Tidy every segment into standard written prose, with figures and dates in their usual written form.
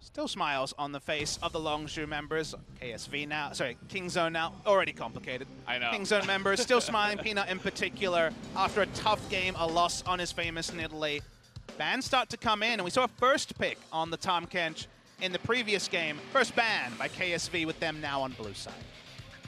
Still smiles on the face of the Longshu members. KSV now, sorry, Kingzone now, already complicated. I know. Kingzone members still smiling, Peanut in particular, after a tough game, a loss on his famous Nidalee. Bans start to come in, and we saw a first pick on the Tahm Kench in the previous game. First ban by KSV with them now on blue side.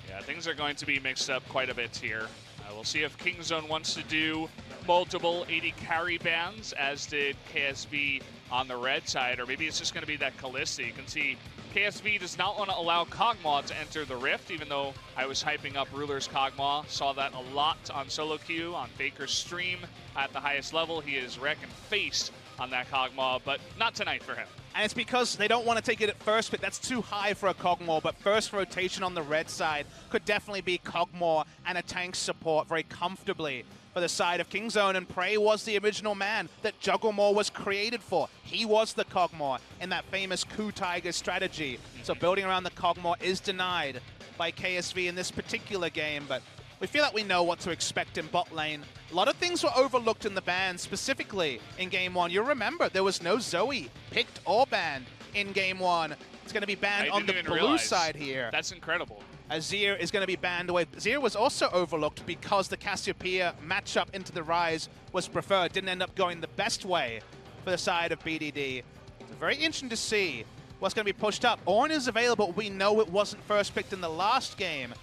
Yeah, things are going to be mixed up quite a bit here. We'll see if Kingzone wants to do multiple 80 carry bans, as did KSV on the red side, or maybe it's just going to be that Kalista. You can see KSV does not want to allow Kog'Maw to enter the Rift, even though I was hyping up Ruler's Kog'Maw. Saw that a lot on solo queue, on Faker's stream at the highest level. He is wreck and face on that Kog'Maw, but not tonight for him. And it's because they don't want to take it at first pick. That's too high for a Kog'Maw, but first rotation on the red side could definitely be Kog'Maw and a tank support very comfortably for the side of Kingzone. And Prey was the original man that Jugglemore was created for. He was the Kog'Maw in that famous Coup Tiger strategy. So building around the Kog'Maw is denied by KSV in this particular game, but we feel like we know what to expect in bot lane. A lot of things were overlooked in the ban, specifically in Game 1. You'll remember there was no Zoe picked or banned in Game 1. It's going to be banned on the blue side here. That's incredible. Azir is going to be banned away. Azir was also overlooked because the Cassiopeia matchup into the Rise was preferred. Didn't end up going the best way for the side of BDD. It's very interesting to see what's going to be pushed up. Ornn is available. We know it wasn't first picked in the last game.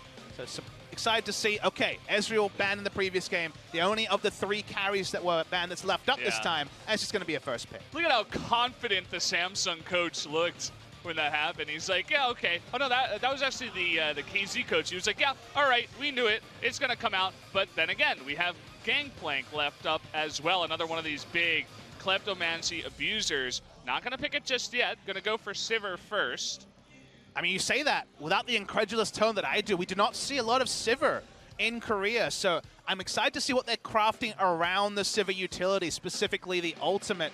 So excited to see, okay, Ezreal banned in the previous game. The only of the 3 carries that were banned that's left up this time. And it's just going to be a first pick. Look at how confident the Samsung coach looked when that happened. He's like, yeah, okay. Oh, no, that was actually the KZ coach. He was like, yeah, all right, we knew it. It's going to come out. But then again, we have Gangplank left up as well. Another one of these big kleptomancy abusers. Not going to pick it just yet. Going to go for Sivir first. I mean, you say that without the incredulous tone that I do. We do not see a lot of Sivir in Korea, so I'm excited to see what they're crafting around the Sivir utility, specifically the ultimate.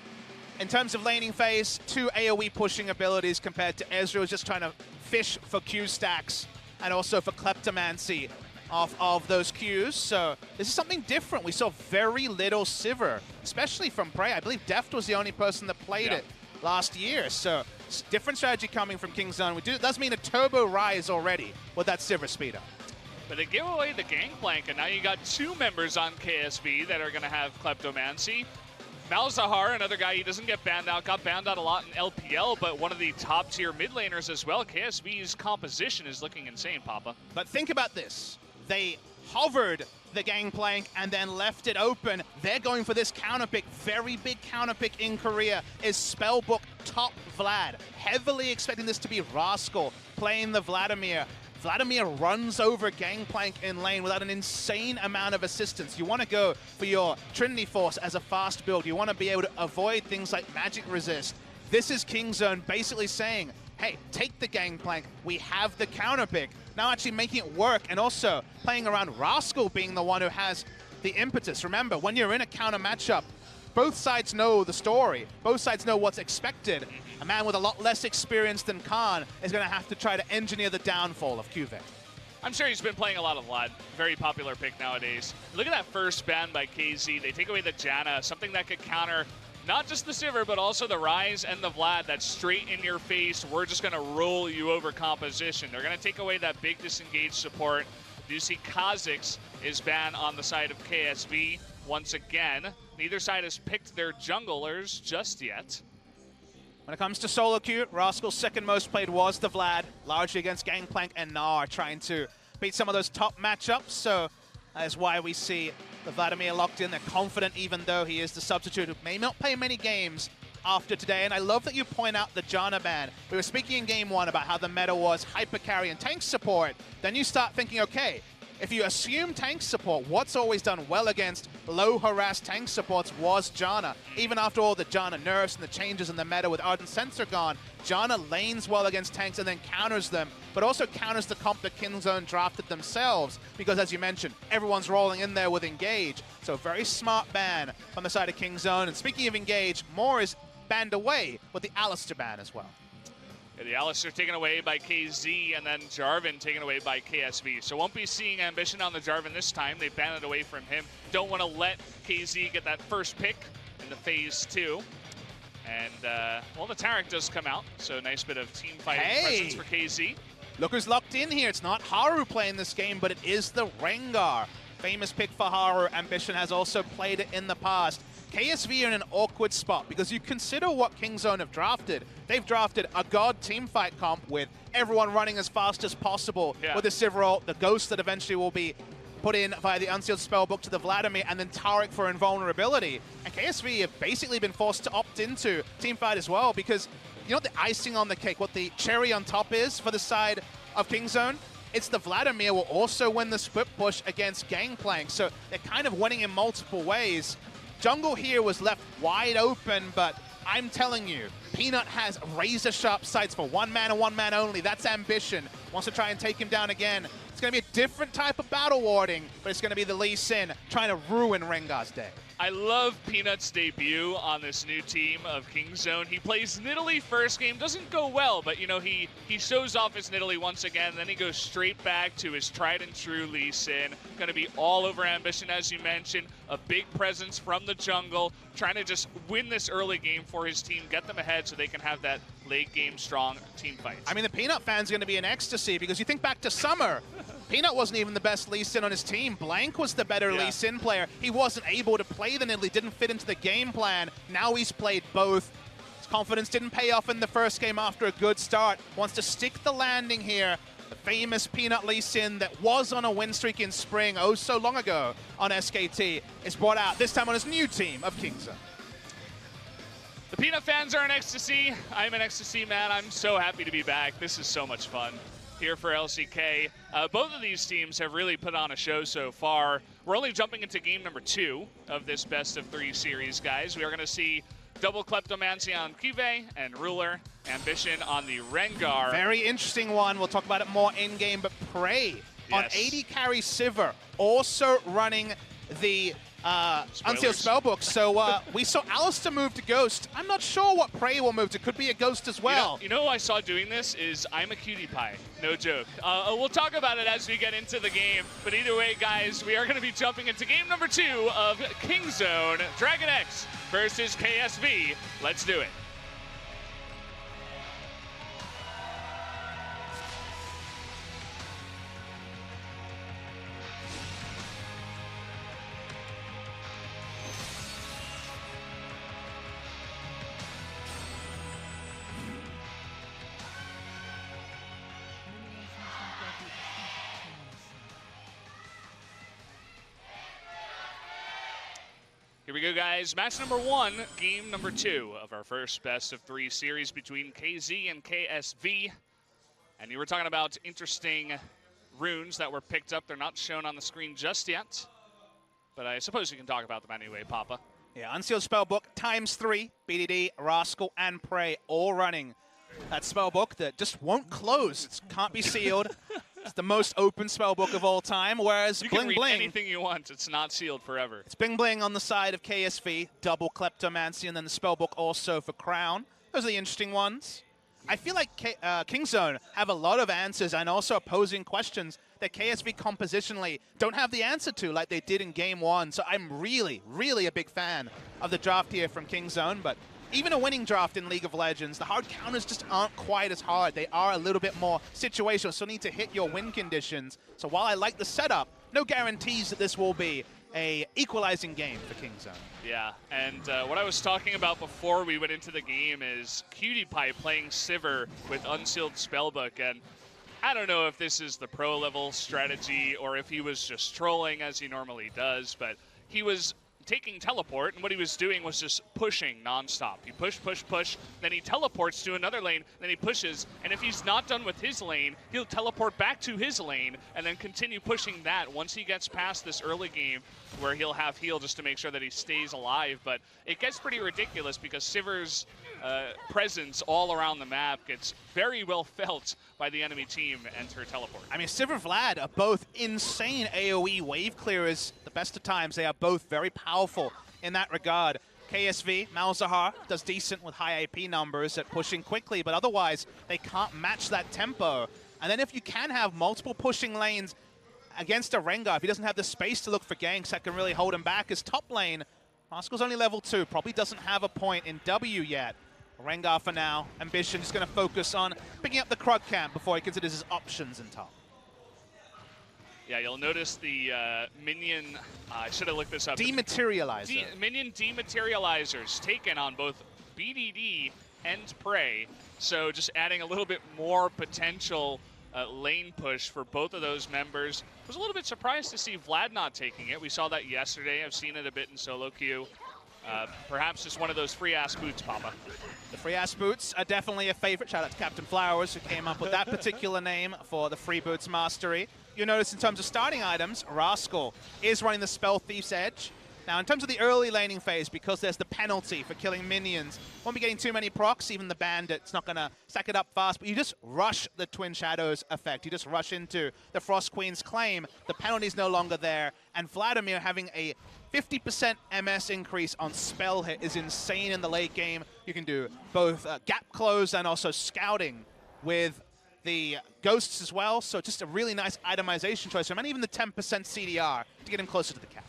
In terms of laning phase, 2 AoE pushing abilities compared to Ezreal just trying to fish for Q stacks and also for kleptomancy off of those Qs. So this is something different. We saw very little Sivir, especially from Prey. I believe Deft was the only person that played it last year. So different strategy coming from Kingzone. It does mean a turbo rise already with that Sivir speed up. But they give away the Gangplank, and now you got 2 members on KSV that are going to have kleptomancy. Malzahar, another guy, he doesn't get banned out, got banned out a lot in LPL, but one of the top-tier mid laners as well. KSV's composition is looking insane, Papa. But think about this. They hovered the Gangplank and then left it open. They're going for this counter pick. Very big counter pick in Korea is Spellbook top Vlad. Heavily expecting this to be Rascal playing the Vladimir. Vladimir runs over Gangplank in lane without an insane amount of assistance. You want to go for your Trinity Force as a fast build. You want to be able to avoid things like magic resist. This is Kingzone basically saying, hey, take the Gangplank. We have the counter pick. Now actually making it work, and also playing around Rascal being the one who has the impetus. Remember, when you're in a counter matchup, both sides know the story. Both sides know what's expected. A man with a lot less experience than Khan is going to have to try to engineer the downfall of QV. I'm sure he's been playing a lot of Vlad. Very popular pick nowadays. Look at that first ban by KZ. They take away the Janna, something that could counter not just the Sivir, but also the Rise and the Vlad. That's straight in your face. We're just going to roll you over composition. They're going to take away that big disengaged support. You see Kha'Zix is banned on the side of KSV once again. Neither side has picked their junglers just yet. When it comes to solo queue, Rascal's second most played was the Vlad, largely against Gangplank and Gnar, trying to beat some of those top matchups. So that is why we see the Vladimir locked in. They're confident, even though he is the substitute who may not play many games after today. And I love that you point out the Janna ban. We were speaking in Game 1 about how the meta was hyper carry and tank support. Then you start thinking, okay, if you assume tank support, what's always done well against low harassed tank supports was Janna. Even after all the Janna nerfs and the changes in the meta with Ardent Sensor gone, Janna lanes well against tanks and then counters them, but also counters the comp that Kingzone drafted themselves, because as you mentioned, everyone's rolling in there with Engage. So very smart ban on the side of Kingzone. And speaking of Engage, more is banned away with the Alistar ban as well. Yeah, the Alistar taken away by KZ, and then Jarvan taken away by KSV. So won't be seeing Ambition on the Jarvan this time. They banned it away from him. Don't want to let KZ get that first pick in the phase 2. And, well, the Tarek does come out, so nice bit of team fighting presence for KZ. Look who's locked in here. It's not Haru playing this game, but it is the Rengar. Famous pick for Haru. Ambition has also played it in the past. KSV are in an awkward spot because you consider what Kingzone have drafted. They've drafted a god teamfight comp with everyone running as fast as possible with the Sivir ult, the Ghost that eventually will be put in via the Unsealed Spellbook to the Vladimir, and then Tarek for invulnerability. And KSV have basically been forced to opt into teamfight as well because you know what the icing on the cake, what the cherry on top is for the side of Kingzone? It's the Vladimir will also win the split push against Gangplank, so they're kind of winning in multiple ways. Jungle here was left wide open, but I'm telling you, Peanut has razor-sharp sights for one man and one man only. That's Ambition. Wants to try and take him down again. It's going to be a different type of battle warding, but it's going to be the Lee Sin trying to ruin Rengar's day. I love Peanut's debut on this new team of Kingzone. He plays Nidalee first game, doesn't go well, but you know, he shows off his Nidalee once again, then he goes straight back to his tried and true Lee Sin. Gonna be all over Ambition, as you mentioned, a big presence from the jungle, trying to just win this early game for his team, get them ahead so they can have that late game strong team fight. I mean, the Peanut fan's gonna be in ecstasy because you think back to summer, Peanut wasn't even the best Lee Sin on his team. Blank was the better Lee Sin player. He wasn't able to play the Nidalee, didn't fit into the game plan. Now he's played both. His confidence didn't pay off in the first game after a good start. Wants to stick the landing here. The famous Peanut Lee Sin that was on a win streak in spring oh so long ago on SKT is brought out, this time on his new team of Kingzone. The Peanut fans are in ecstasy. I'm in ecstasy, man. I'm so happy to be back. This is so much fun here for LCK. Both of these teams have really put on a show so far. We're only jumping into game number 2 of this best of 3 series, guys. We are going to see double Kleptomancy on Kive and Ruler, Ambition on the Rengar. Very interesting one. We'll talk about it more in-game, but Prey on 80 carry Sivir, also running the Unsealed Spellbook. So we saw Alistair move to Ghost. I'm not sure what Prey will move to. Could be a Ghost as well. You know who I saw doing this is I'm a Cutie Pie. No joke. We'll talk about it as we get into the game. But either way, guys, we are going to be jumping into game number 2 of Kingzone, DragonX versus KSV. Let's do it. Here we go, guys. Match number 1, game number 2 of our first best of 3 series between KZ and KSV. And you were talking about interesting runes that were picked up. They're not shown on the screen just yet, but I suppose you can talk about them anyway, Papa. Yeah, Unsealed Spellbook ×3, BDD, Rascal, and Prey all running that spellbook that just won't close. It can't be sealed. It's the most open spellbook of all time, whereas you Bling can read Bling, anything you want. It's not sealed forever. It's Bling Bling on the side of KSV, double Kleptomancy, and then the spellbook also for Crown. Those are the interesting ones. I feel like Kingzone have a lot of answers and also opposing questions that KSV compositionally don't have the answer to like they did in game 1. So I'm really, really a big fan of the draft here from Kingzone, but even a winning draft in League of Legends, the hard counters just aren't quite as hard. They are a little bit more situational, so need to hit your win conditions. So while I like the setup, no guarantees that this will be a equalizing game for Kingzone. Yeah, and what I was talking about before we went into the game is Cutie Pie playing Sivir with Unsealed Spellbook, and I don't know if this is the pro level strategy or if he was just trolling as he normally does, but he was taking teleport, and what he was doing was just pushing nonstop. He push, then he teleports to another lane, then he pushes, and if he's not done with his lane, he'll teleport back to his lane and then continue pushing that once he gets past this early game where he'll have heal just to make sure that he stays alive. But it gets pretty ridiculous because Sivir's presence all around the map gets very well felt by the enemy team enter teleport. I mean, Sivir Vlad are both insane AoE wave clearers. The best of times, they are both very powerful in that regard. KSV, Malzahar, does decent with high AP numbers at pushing quickly, but otherwise, they can't match that tempo. And then if you can have multiple pushing lanes against a Rengar, if he doesn't have the space to look for ganks that can really hold him back, his top lane Rascal's only level 2, probably doesn't have a point in W yet. Rengar for now. Ambition is going to focus on picking up the Krug camp before he considers his options in top. Yeah, you'll notice the minion, I should have looked this up. Dematerializer. Minion dematerializers taken on both BDD and Prey. So just adding a little bit more potential lane push for both of those members. I was a little bit surprised to see Vlad not taking it. We saw that yesterday. I've seen it a bit in solo queue. Perhaps just one of those free-ass boots, Papa. The free-ass boots are definitely a favorite. Shout out to Captain Flowers, who came up with that particular name for the free boots mastery. You'll notice in terms of starting items, Rascal is running the Spell Thief's Edge. Now, in terms of the early laning phase, because there's the penalty for killing minions, won't be getting too many procs. Even the Bandit's not going to stack it up fast, but you just rush the Twin Shadows effect. You just rush into the Frost Queen's claim. The penalty's no longer there, and Vladimir having a 50% MS increase on spell hit is insane in the late game. You can do both gap close and also scouting with the ghosts as well, so just a really nice itemization choice, and even the 10% CDR to get him closer to the cap.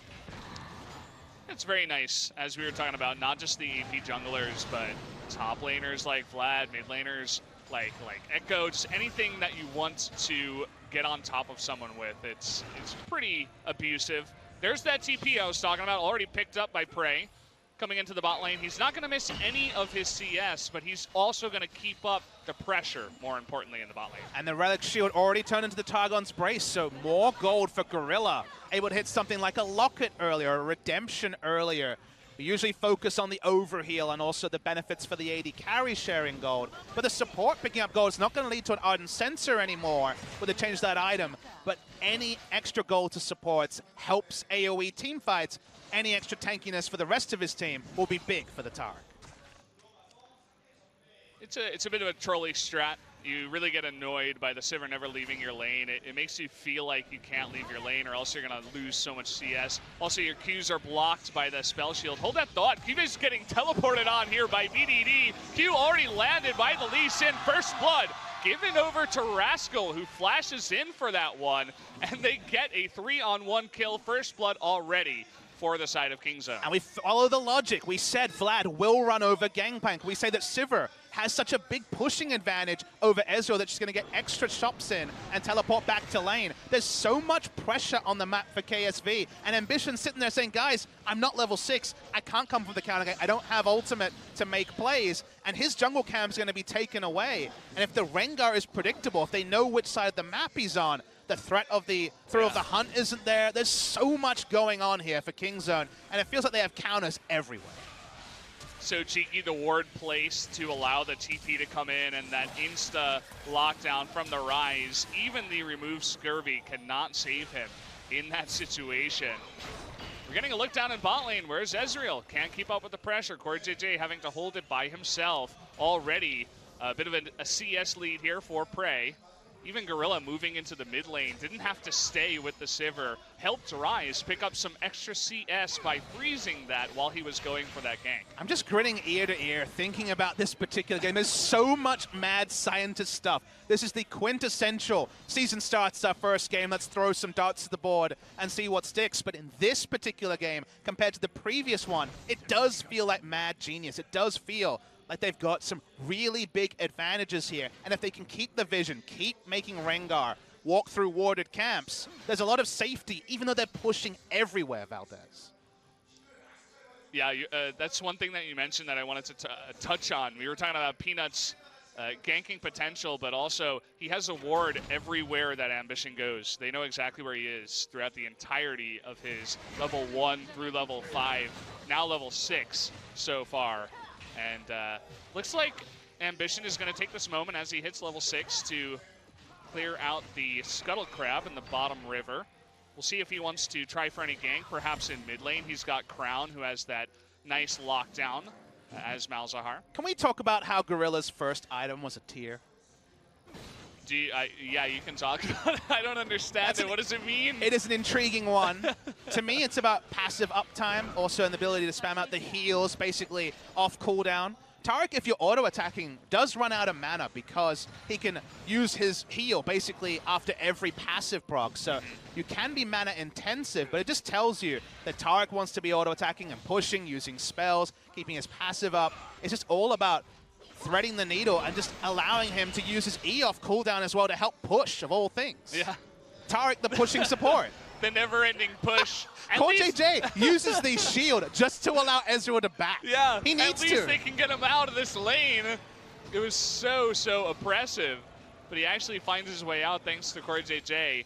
It's very nice, as we were talking about, not just the AP junglers, but top laners like Vlad, mid laners like Echo, just anything that you want to get on top of someone with. It's pretty abusive. There's that TP I was talking about, already picked up by Prey. Coming into the bot lane, he's not going to miss any of his CS, but he's also going to keep up the pressure, more importantly, in the bot lane. And the Relic Shield already turned into the Targon's Brace, so more gold for Gorilla. Able to hit something like a Locket earlier, a Redemption earlier. We usually focus on the overheal and also the benefits for the AD carry sharing gold, but the support picking up gold is not going to lead to an Ardent Sensor anymore with the change that item, but any extra gold to supports helps AoE teamfights. Any extra tankiness for the rest of his team will be big for the Targ. It's a bit of a trolley strat. You really get annoyed by the Sivir never leaving your lane. It makes you feel like you can't leave your lane or else you're going to lose so much CS. Also, your Qs are blocked by the spell shield. Hold that thought. Q is getting teleported on here by BDD. Q already landed by the Lee Sin. First blood given over to Rascal, who flashes in for that one. And they get a 3-on-1 kill. First blood already for the side of Kingzone. And we follow the logic. We said Vlad will run over Gangplank. We say that Sivir has such a big pushing advantage over Ezreal that she's going to get extra shops in and teleport back to lane. There's so much pressure on the map for KSV, and Ambition sitting there saying, guys, I'm not level 6. I can't come from the counter game. I don't have ultimate to make plays, and his jungle camp's going to be taken away. And if the Rengar is predictable, if they know which side of the map he's on, the threat of the thrill of the hunt isn't there. There's so much going on here for Kingzone, and it feels like they have counters everywhere. So cheeky, the ward placed to allow the TP to come in, and that insta lockdown from the Rise. Even the removed Scurvy cannot save him in that situation. We're getting a look down in bot lane. Where's Ezreal? Can't keep up with the pressure. Core JJ having to hold it by himself already. A bit of a CS lead here for Prey. Even Gorilla moving into the mid lane, didn't have to stay with the Sivir. Helped Rise pick up some extra CS by freezing that while he was going for that gank. I'm just grinning ear to ear thinking about this particular game. There's so much mad scientist stuff. This is the quintessential season starts our first game. Let's throw some darts to the board and see what sticks. But in this particular game, compared to the previous one, it does feel like mad genius. It does feel like they've got some really big advantages here. And if they can keep the vision, keep making Rengar walk through warded camps, there's a lot of safety, even though they're pushing everywhere, Valdez. Yeah, that's one thing that you mentioned that I wanted to touch on. We were talking about Peanut's ganking potential, but also he has a ward everywhere that Ambition goes. They know exactly where he is throughout the entirety of his level 1 through level 5, now level 6 so far. And looks like Ambition is going to take this moment as he hits level 6 to clear out the Scuttle Crab in the bottom river. We'll see if he wants to try for any gank, perhaps in mid lane. He's got Crown, who has that nice lockdown as Malzahar. Can we talk about how Gorilla's first item was a tier? Yeah, you can talk about it. I don't understand it. What does it mean? It is an intriguing one. To me, it's about passive uptime, also an ability to spam out the heals, basically off cooldown, Taric, if you're auto-attacking, does run out of mana because he can use his heal basically after every passive proc. So you can be mana intensive, but it just tells you that Taric wants to be auto-attacking and pushing, using spells, keeping his passive up. It's just all about threading the needle and just allowing him to use his E off cooldown as well to help push, of all things. Yeah. Taric, the pushing support. The never-ending push. CoreJJ uses the shield just to allow Ezreal to back. Yeah, he needs to. At least they can get him out of this lane. It was so oppressive, but he actually finds his way out thanks to CoreJJ.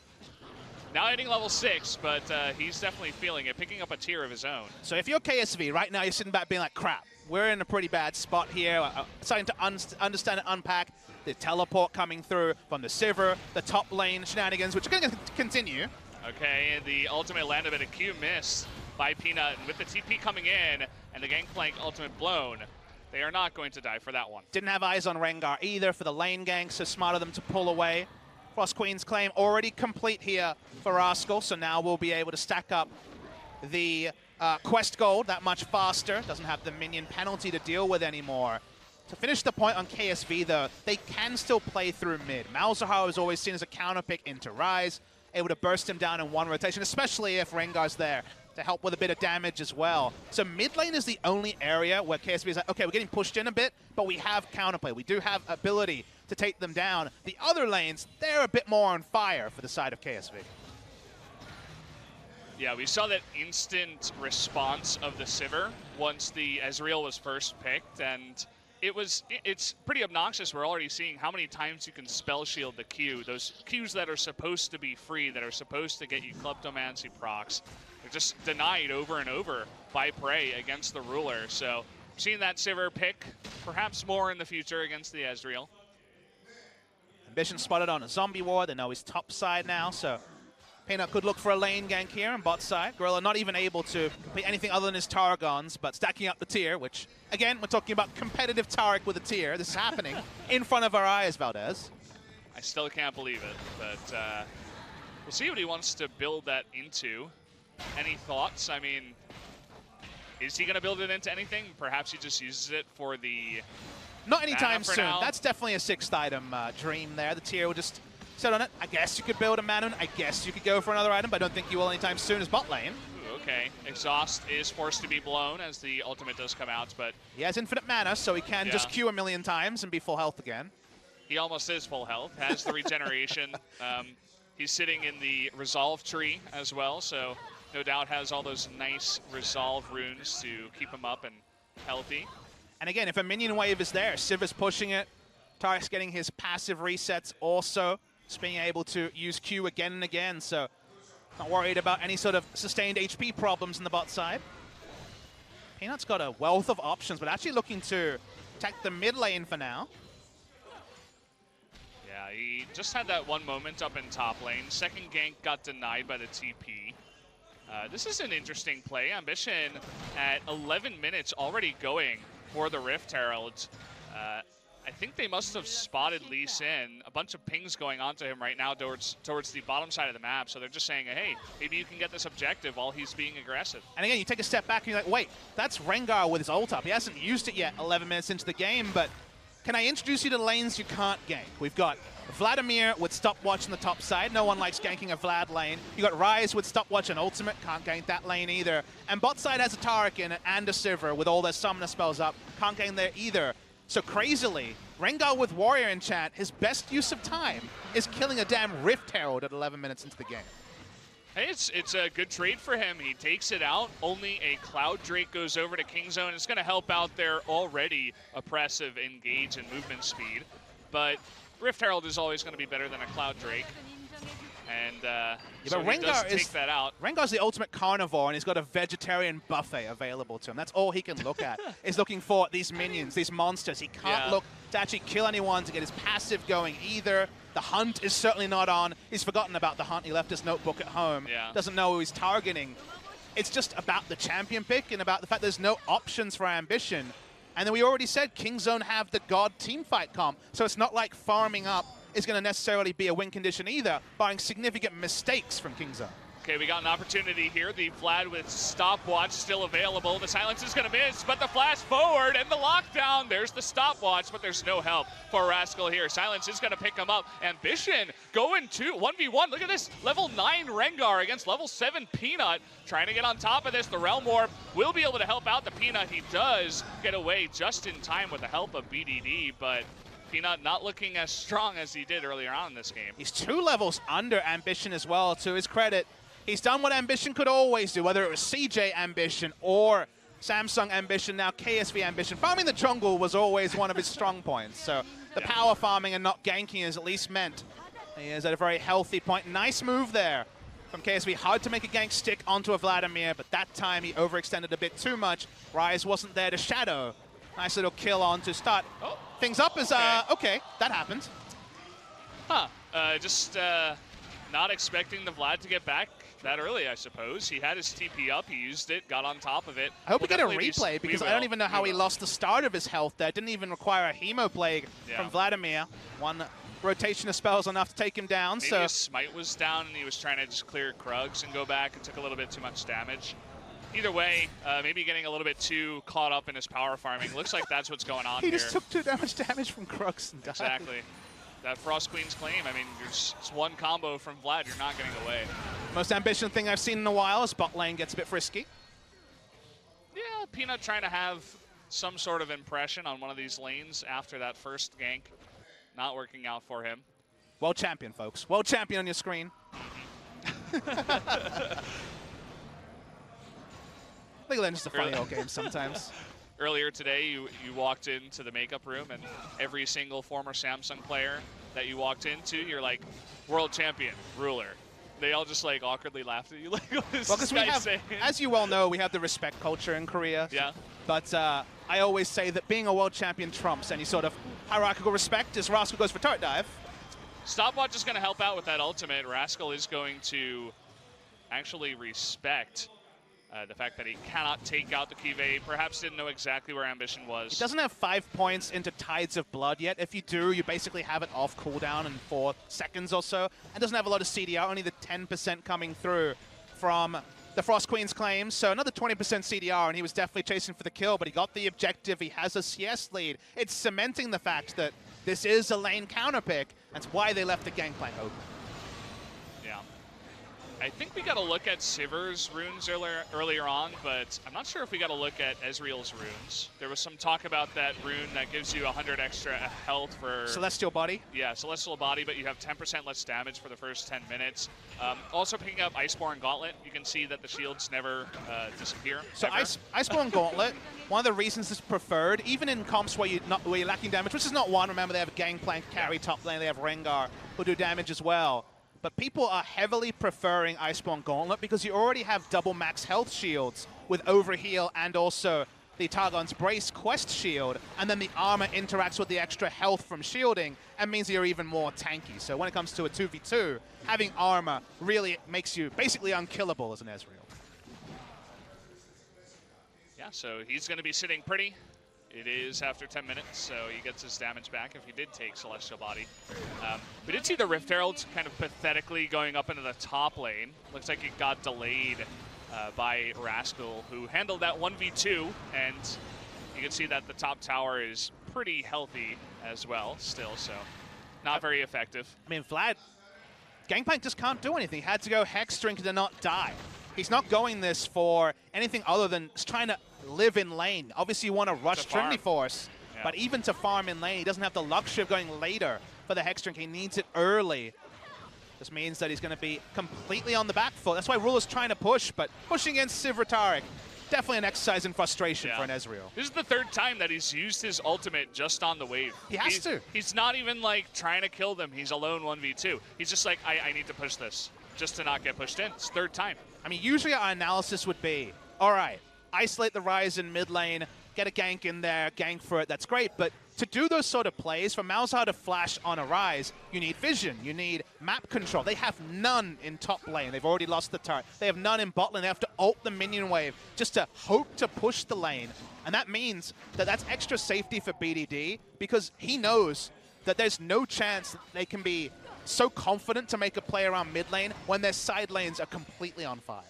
Now hitting level 6, but he's definitely feeling it, picking up a tier of his own. So if you're KSV, right now you're sitting back being like, crap, we're in a pretty bad spot here. Starting to understand and unpack the teleport coming through from the Sivir, the top lane shenanigans, which are going to continue. Okay, and the ultimate landed, but a Q miss by Peanut. And with the TP coming in and the Gangplank ultimate blown, they are not going to die for that one. Didn't have eyes on Rengar either for the lane gank, so smart of them to pull away. Frost Queen's claim already complete here for Rascal, so now we'll be able to stack up the quest gold that much faster. Doesn't have the minion penalty to deal with anymore. To finish the point on KSV, though, they can still play through mid. Malzahar is always seen as a counter pick into Ryze, able to burst him down in one rotation, especially if Rengar's there to help with a bit of damage as well. So mid lane is the only area where KSV is like, okay, we're getting pushed in a bit, but we have counterplay. We do have ability to take them down. The other lanes, they're a bit more on fire for the side of KSV. Yeah, we saw that instant response of the Sivir once the Ezreal was first picked, and it's pretty obnoxious. We're already seeing how many times you can spell shield the Q. Those Qs that are supposed to be free, that are supposed to get you Kleptomancy procs, they're just denied over and over by Prey against the ruler. So seeing that Sivir pick, perhaps more in the future against the Ezreal. Ambition spotted on a zombie ward. They know he's top side now, so Peanut could look for a lane gank here on bot side. Gorilla not even able to complete anything other than his Targons, but stacking up the tier, which, again, we're talking about competitive Taric with a tier. This is happening in front of our eyes, Valdez. I still can't believe it, but we'll see what he wants to build that into. Any thoughts? I mean, is he going to build it into anything? Perhaps he just uses it for the... Not anytime soon. Now. That's definitely a 6th item dream there. The tier will just sit on it. I guess you could build a Manon. I guess you could go for another item, but I don't think you will anytime soon as bot lane. Ooh, okay. Exhaust is forced to be blown as the ultimate does come out, but... He has infinite mana, so he can just Q a million times and be full health again. He almost is full health, has the regeneration. He's sitting in the resolve tree as well, so no doubt has all those nice resolve runes to keep him up and healthy. And again, if a minion wave is there, Sivir's pushing it. Taric's getting his passive resets also. Just being able to use Q again and again, so not worried about any sort of sustained HP problems in the bot side. Peanut's got a wealth of options, but actually looking to attack the mid lane for now. Yeah, he just had that one moment up in top lane. Second gank got denied by the TP. This is an interesting play. Ambition at 11 minutes already going for the Rift Herald. I think they must have spotted Lee Sin. A bunch of pings going on to him right now towards the bottom side of the map. So they're just saying, hey, maybe you can get this objective while he's being aggressive. And again, you take a step back and you're like, wait, that's Rengar with his ult up. He hasn't used it yet 11 minutes into the game, but can I introduce you to lanes you can't gank? We've got Vladimir with stopwatch on the top side. No one likes ganking a Vlad lane. You got Ryze with stopwatch and ultimate. Can't gank that lane either. And bot side has a Taric in it and a Sivir with all their summoner spells up. Can't gank there either. So crazily, Rengar with Warrior Enchant, his best use of time is killing a damn Rift Herald at 11 minutes into the game. Hey, it's a good trade for him. He takes it out. Only a Cloud Drake goes over to Kingzone. It's going to help out their already oppressive engage and movement speed. But Rift Herald is always going to be better than a Cloud Drake. And so he does take that out. Rengar's the ultimate carnivore, and he's got a vegetarian buffet available to him. That's all he can look at, is looking for these minions, these monsters. He can't look to actually kill anyone to get his passive going either. The hunt is certainly not on. He's forgotten about the hunt. He left his notebook at home. Doesn't know who he's targeting. It's just about the champion pick and about the fact there's no options for Ambition. And then we already said Kingzone have the God teamfight comp, so it's not like farming up is going to necessarily be a win condition either, barring significant mistakes from Kingzone. Okay, we got an opportunity here. The Vlad with stopwatch still available. The silence is going to miss, but the flash forward and the lockdown. There's the stopwatch, but there's no help for Rascal here. Silence is going to pick him up. Ambition going to 1v1. Look at this. Level 9 Rengar against level 7 Peanut. Trying to get on top of this. The Realm Orb will be able to help out the Peanut. He does get away just in time with the help of BDD, but Peanut not looking as strong as he did earlier on in this game. He's 2 levels under Ambition as well, to his credit. He's done what Ambition could always do, whether it was CJ Ambition or Samsung Ambition, now KSV Ambition. Farming the jungle was always one of his strong points, so the power farming and not ganking is at least meant he is at a very healthy point. Nice move there from KSV. Hard to make a gank stick onto a Vladimir, but that time he overextended a bit too much. Rise wasn't there to shadow. Nice little kill on to start things up as, okay, that happened. Huh, just not expecting the Vlad to get back that early, I suppose. He had his TP up, he used it, got on top of it. I hope we get a replay because I don't even know how he lost the start of his health there. Didn't even require a Hemo Plague from Vladimir. One rotation of spells enough to take him down. Maybe his smite was down and he was trying to just clear Krugs and go back and took a little bit too much damage. Either way, maybe getting a little bit too caught up in his power farming. Looks like that's what's going on he here. Just took too much damage from Krugs and died. Exactly. That Frost Queen's claim, I mean, it's one combo from Vlad, you're not getting away. Most Ambition thing I've seen in a while is bot lane gets a bit frisky. Yeah, Peanut trying to have some sort of impression on one of these lanes after that first gank. Not working out for him. World champion, folks. World champion on your screen. League of Legends is a funny old game sometimes. Earlier today, you walked into the makeup room, and every single former Samsung player that you walked into, you're like, world champion, ruler. They all just like awkwardly laughed at you. Like, what is this guy saying? As you well know, we have the respect culture in Korea. Yeah. But I always say that being a world champion trumps any sort of hierarchical respect as Rascal goes for turret dive. Stopwatch is going to help out with that ultimate. Rascal is going to actually respect the fact that he cannot take out the Kive. Perhaps didn't know exactly where Ambition was. He doesn't have 5 points into Tides of Blood yet. If you do, you basically have it off cooldown in 4 seconds or so. And doesn't have a lot of CDR, only the 10% coming through from the Frost Queen's claims. So another 20% CDR, and he was definitely chasing for the kill, but he got the objective. He has a CS lead. It's cementing the fact that this is a lane counter pick. That's why they left the Gangplank open. Yeah. I think we got to look at Sivir's runes earlier on, but I'm not sure if we got to look at Ezreal's runes. There was some talk about that rune that gives you 100 extra health for... Celestial Body? Yeah, Celestial Body, but you have 10% less damage for the first 10 minutes. Also picking up Iceborne Gauntlet, you can see that the shields never disappear. So Iceborne Gauntlet, one of the reasons it's preferred, even in comps where you're lacking damage, which is not one. Remember, they have a Gangplank carry top lane, they have Rengar who do damage as well. But people are heavily preferring Iceborne Gauntlet because you already have double max health shields with Overheal and also the Targon's Brace quest shield, and then the armor interacts with the extra health from shielding and means you're even more tanky. So when it comes to a 2v2, having armor really makes you basically unkillable as an Ezreal. Yeah, so he's going to be sitting pretty. It is after 10 minutes, so he gets his damage back if he did take Celestial Body. We did see the Rift Herald kind of pathetically going up into the top lane. Looks like it got delayed by Rascal, who handled that 1v2, and you can see that the top tower is pretty healthy as well still, so not very effective. I mean, Vlad, Gangplank just can't do anything. He had to go Hex Drink to not die. He's not going this for anything other than just trying to live in lane. Obviously, you want to rush Trinity Force, but even to farm in lane, he doesn't have the luxury of going later for the Hex Drink. He needs it early. This means that he's going to be completely on the back foot. That's why Ruler's trying to push, but pushing against Sivir Taric, definitely an exercise in frustration for an Ezreal. This is the 3rd time that he's used his ultimate just on the wave. He has to. He's not even like trying to kill them. He's alone 1v2. He's just like, I need to push this just to not get pushed in. It's 3rd time. I mean, usually our analysis would be, all right, isolate the Ryze in mid lane, get a gank in there, gank for it, that's great. But to do those sort of plays, for Malzahar to flash on a Ryze, you need vision, you need map control. They have none in top lane. They've already lost the turret. They have none in bot lane. They have to ult the minion wave just to hope to push the lane. And that means that that's extra safety for BDD because he knows that there's no chance that they can be so confident to make a play around mid lane when their side lanes are completely on fire.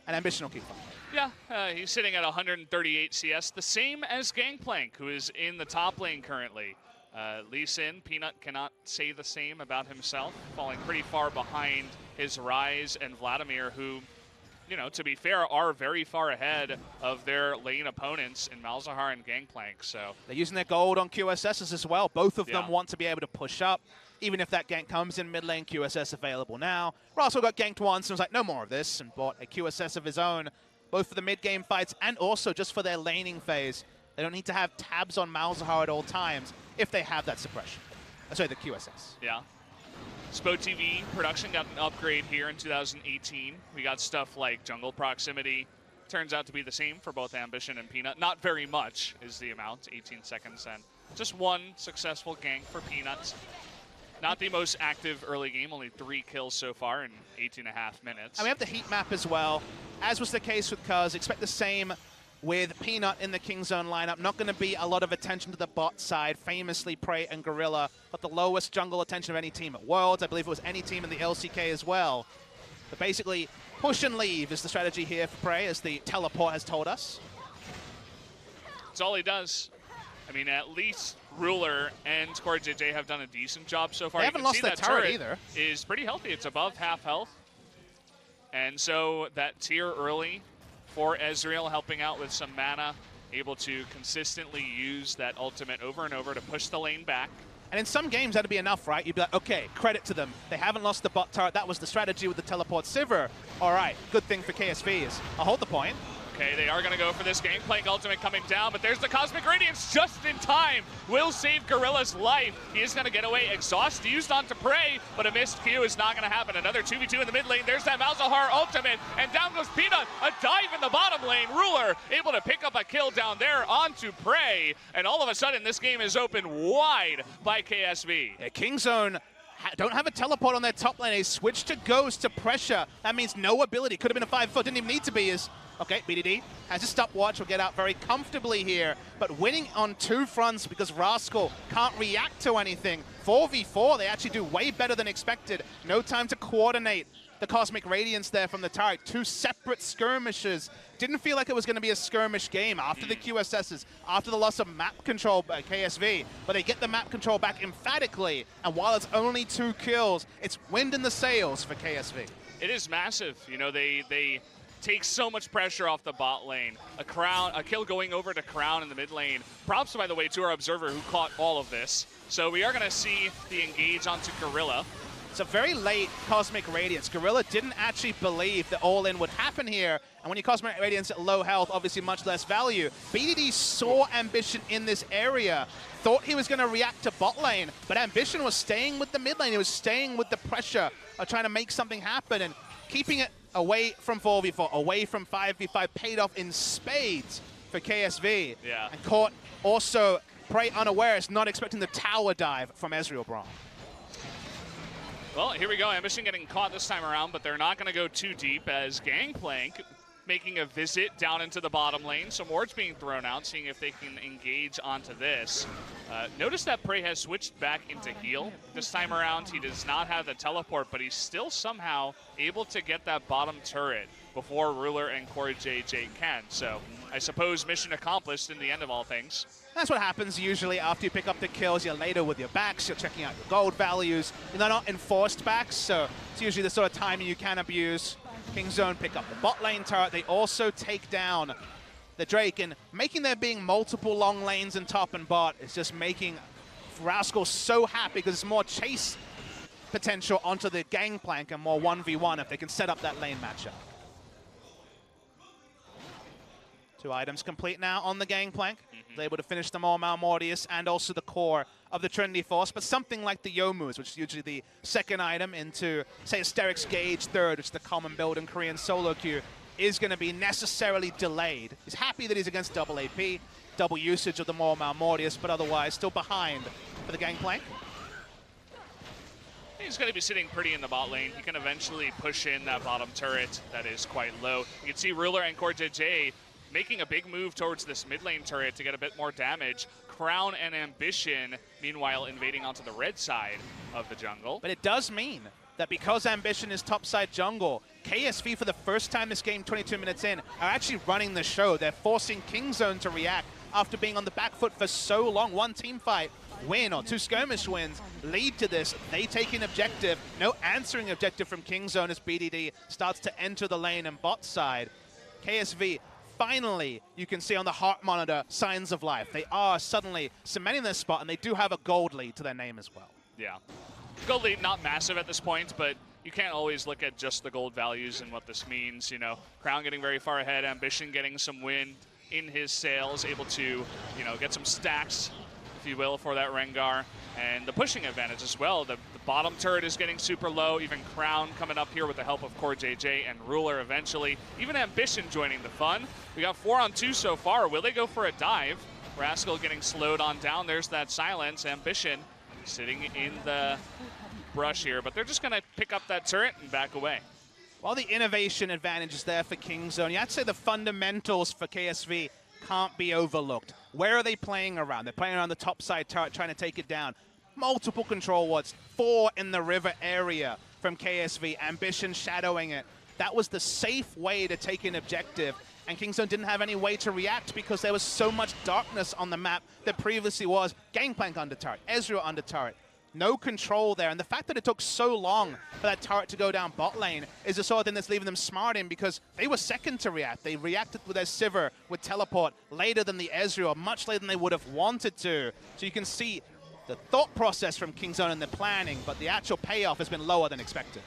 And Ambition will keep fighting. Yeah, he's sitting at 138 CS, the same as Gangplank, who is in the top lane currently. Lee Sin, Peanut cannot say the same about himself, falling pretty far behind his Rise and Vladimir, who, you know, to be fair, are very far ahead of their lane opponents in Malzahar and Gangplank. So they're using their gold on QSSs as well. Both of them want to be able to push up. Even if that gank comes in mid lane, QSS available now. Russell got ganked once and was like, no more of this, and bought a QSS of his own, both for the mid-game fights and also just for their laning phase. They don't need to have tabs on Malzahar at all times if they have that suppression. Sorry, the QSS. Yeah. Spo TV production got an upgrade here in 2018. We got stuff like jungle proximity. Turns out to be the same for both Ambition and Peanut. Not very much is the amount, 18 seconds, and just one successful gank for Peanut. Not the most active early game, only 3 kills so far in 18.5 minutes. And we have the heat map as well. As was the case with Cuz, expect the same with Peanut in the King Zone lineup. Not going to be a lot of attention to the bot side. Famously, Prey and Gorilla got the lowest jungle attention of any team at Worlds. I believe it was any team in the LCK as well. But basically, push and leave is the strategy here for Prey, as the teleport has told us. That's all he does. I mean, at least Ruler and CoreJJ have done a decent job so far. They haven't lost their turret either. Is pretty healthy. It's above half health. And so that tier early for Ezreal, helping out with some mana, able to consistently use that ultimate over and over to push the lane back. And in some games, that'd be enough, right? You'd be like, okay, credit to them. They haven't lost the bot turret. That was the strategy with the teleport Sivir. All right, good thing for KSV is I'll hold the point. Okay, they are going to go for this Gangplank ultimate coming down, but there's the Cosmic Radiance just in time. Will save Gorilla's life. He is going to get away. Exhaust used onto Prey, but a missed Q is not going to happen. Another 2v2 in the mid lane. There's that Malzahar ultimate, and down goes Peanut. A dive in the bottom lane. Ruler able to pick up a kill down there onto Prey, and all of a sudden this game is open wide by KSV. Yeah, King Zone don't have a teleport on their top lane. They switch to Ghost to pressure. That means no ability. Could have been a 5-4. Didn't even need to be. Okay, BDD has a stopwatch, will get out very comfortably here, but winning on 2 fronts because Rascal can't react to anything. 4v4, they actually do way better than expected. No time to coordinate the Cosmic Radiance there from the turret. 2 separate skirmishes. Didn't feel like it was going to be a skirmish game after the QSSs, after the loss of map control by KSV, but they get the map control back emphatically, and while it's only 2 kills, it's wind in the sails for KSV. It is massive. You know, they take so much pressure off the bot lane. A kill going over to Crown in the mid lane. Props, by the way, to our observer who caught all of this. So we are going to see the engage onto Gorilla. It's a very late Cosmic Radiance. Gorilla didn't actually believe that all-in would happen here. And when you Cosmic Radiance at low health, obviously much less value. BDD saw Ambition in this area, thought he was going to react to bot lane, but Ambition was staying with the mid lane. He was staying with the pressure of trying to make something happen and keeping it away from 4v4, away from 5v5, paid off in spades for KSV. Yeah. And caught also Prey unawares, not expecting the tower dive from Ezreal Braum. Well, here we go. Ambition getting caught this time around, but they're not going to go too deep as Gangplank making a visit down into the bottom lane. Some wards being thrown out, seeing if they can engage onto this. Notice that Prey has switched back into heal. This time around, he does not have the teleport, but he's still somehow able to get that bottom turret before Ruler and CoreJJ can. So I suppose mission accomplished in the end of all things. That's what happens usually after you pick up the kills. You're later with your backs, you're checking out your gold values. They're not enforced backs, so it's usually the sort of timing you can abuse. King Zone pick up the bot lane turret. They also take down the Drake, and making there being multiple long lanes in top and bot is just making Rascal so happy because it's more chase potential onto the Gangplank and more 1v1 if they can set up that lane matchup. 2 items complete now on the Gangplank. They're able to finish them all, Malmortius, and also the core of the Trinity Force, but something like the Youmu's, which is usually the 2nd item into, say, Asterix Gauge 3rd, which is the common build in Korean solo queue, is going to be necessarily delayed. He's happy that he's against double AP, double usage of the more Malmortius, but otherwise still behind for the Gangplank. He's going to be sitting pretty in the bot lane. He can eventually push in that bottom turret that is quite low. You can see Ruler and CoreJJ making a big move towards this mid lane turret to get a bit more damage. Crown and Ambition, meanwhile, invading onto the red side of the jungle. But it does mean that because Ambition is topside jungle, KSV for the first time this game, 22 minutes in, are actually running the show. They're forcing Kingzone to react after being on the back foot for so long. One team fight win or two skirmish wins lead to this. They take an objective. No answering objective from Kingzone as BDD starts to enter the lane and bot side. KSV, finally, you can see on the heart monitor signs of life. They are suddenly cementing their spot, and they do have a gold lead to their name as well. Yeah. Gold lead not massive at this point, but you can't always look at just the gold values and what this means. You know, Crown getting very far ahead, Ambition getting some wind in his sails, able to, you know, get some stacks, if you will, for that Rengar. And the pushing advantage as well. The bottom turret is getting super low. Even Crown coming up here with the help of Core JJ and Ruler eventually. Even Ambition joining the fun. We got 4-on-2 so far. Will they go for a dive? Rascal getting slowed on down. There's that silence. Ambition sitting in the brush here, but they're just going to pick up that turret and back away. While the innovation advantage is there for Kingzone, you have to say the fundamentals for KSV can't be overlooked. Where are they playing around? They're playing around the top side turret, trying to take it down. Multiple control wards, 4 in the river area from KSV. Ambition shadowing it. That was the safe way to take an objective, and Kingzone didn't have any way to react because there was so much darkness on the map that previously was Gangplank under turret, Ezreal under turret. No control there, and the fact that it took so long for that turret to go down bot lane is the sort of thing that's leaving them smarting, because they were second to react. They reacted with their Sivir, with teleport, later than the Ezreal, much later than they would have wanted to. So you can see the thought process from Kingzone and the planning, but the actual payoff has been lower than expected.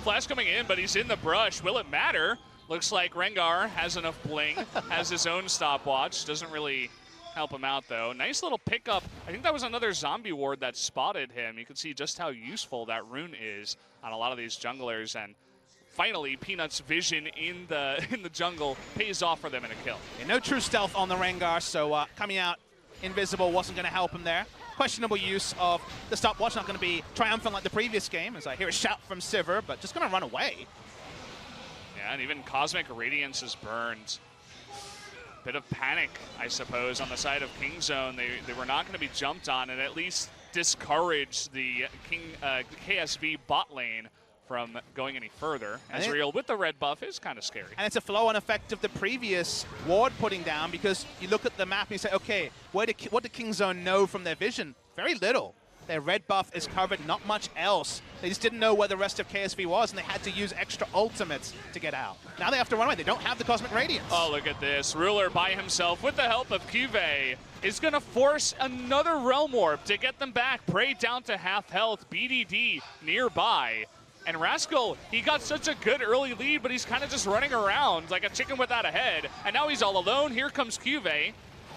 Flash coming in, but he's in the brush. Will it matter? Looks like Rengar has enough bling, has his own stopwatch, doesn't really help him out, though. Nice little pickup. I think that was another zombie ward that spotted him. You can see just how useful that rune is on a lot of these junglers, and finally Peanut's vision in the jungle pays off for them in a kill. Yeah, no true stealth on the Rengar, so coming out invisible wasn't going to help him there. Questionable use of the stopwatch, not going to be triumphant like the previous game, as I hear a shout from Sivir, but just going to run away. Yeah, and even Cosmic Radiance is burned. Bit of panic, I suppose, on the side of Kingzone. They were not going to be jumped on, and at least discourage the KSV bot lane from going any further. Ezreal with the red buff is kind of scary. And it's a flow-on effect of the previous ward putting down, because you look at the map and you say, okay, what did Kingzone know from their vision? Very little. Their red buff is covered, not much else. They just didn't know where the rest of KSV was, and they had to use extra ultimates to get out. Now they have to run away. They don't have the Cosmic Radiance. Oh, look at this. Ruler by himself with the help of Cuvée is going to force another Realm Warp to get them back. Prey down to half health. BDD nearby. And Rascal, he got such a good early lead, but he's kind of just running around like a chicken without a head. And now he's all alone. Here comes Cuvée.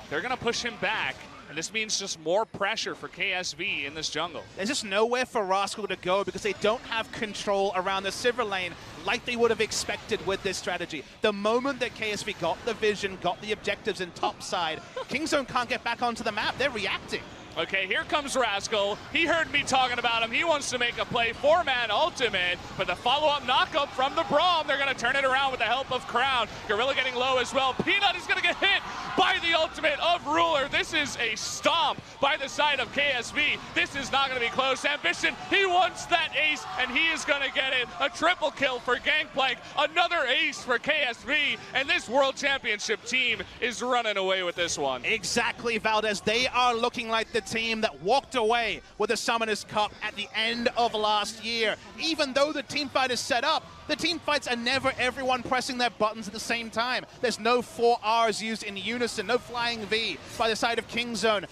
They're going to push him back. And this means just more pressure for KSV in this jungle. There's just nowhere for Rascal to go because they don't have control around the Sivir lane like they would have expected with this strategy. The moment that KSV got the vision, got the objectives in top side, Kingzone can't get back onto the map. They're reacting. Okay, here comes Rascal. He heard me talking about him. He wants to make a play. 4-man ultimate, but the follow-up knockup from the Braum. They're going to turn it around with the help of Crown. Gorilla getting low as well. Peanut is going to get hit by the ultimate of Ruler. This is a stomp by the side of KSV. This is not going to be close. Ambition, he wants that ace, and he is going to get it. A triple kill for Gangplank. Another ace for KSV, and this World Championship team is running away with this one. Exactly, Valdez. They are looking like the team that walked away with the Summoners Cup at the end of last year. Even though the team fight is set up, the team fights are never everyone pressing their buttons at the same time. There's no 4 Rs used in unison, no flying V by the side of Kingzone,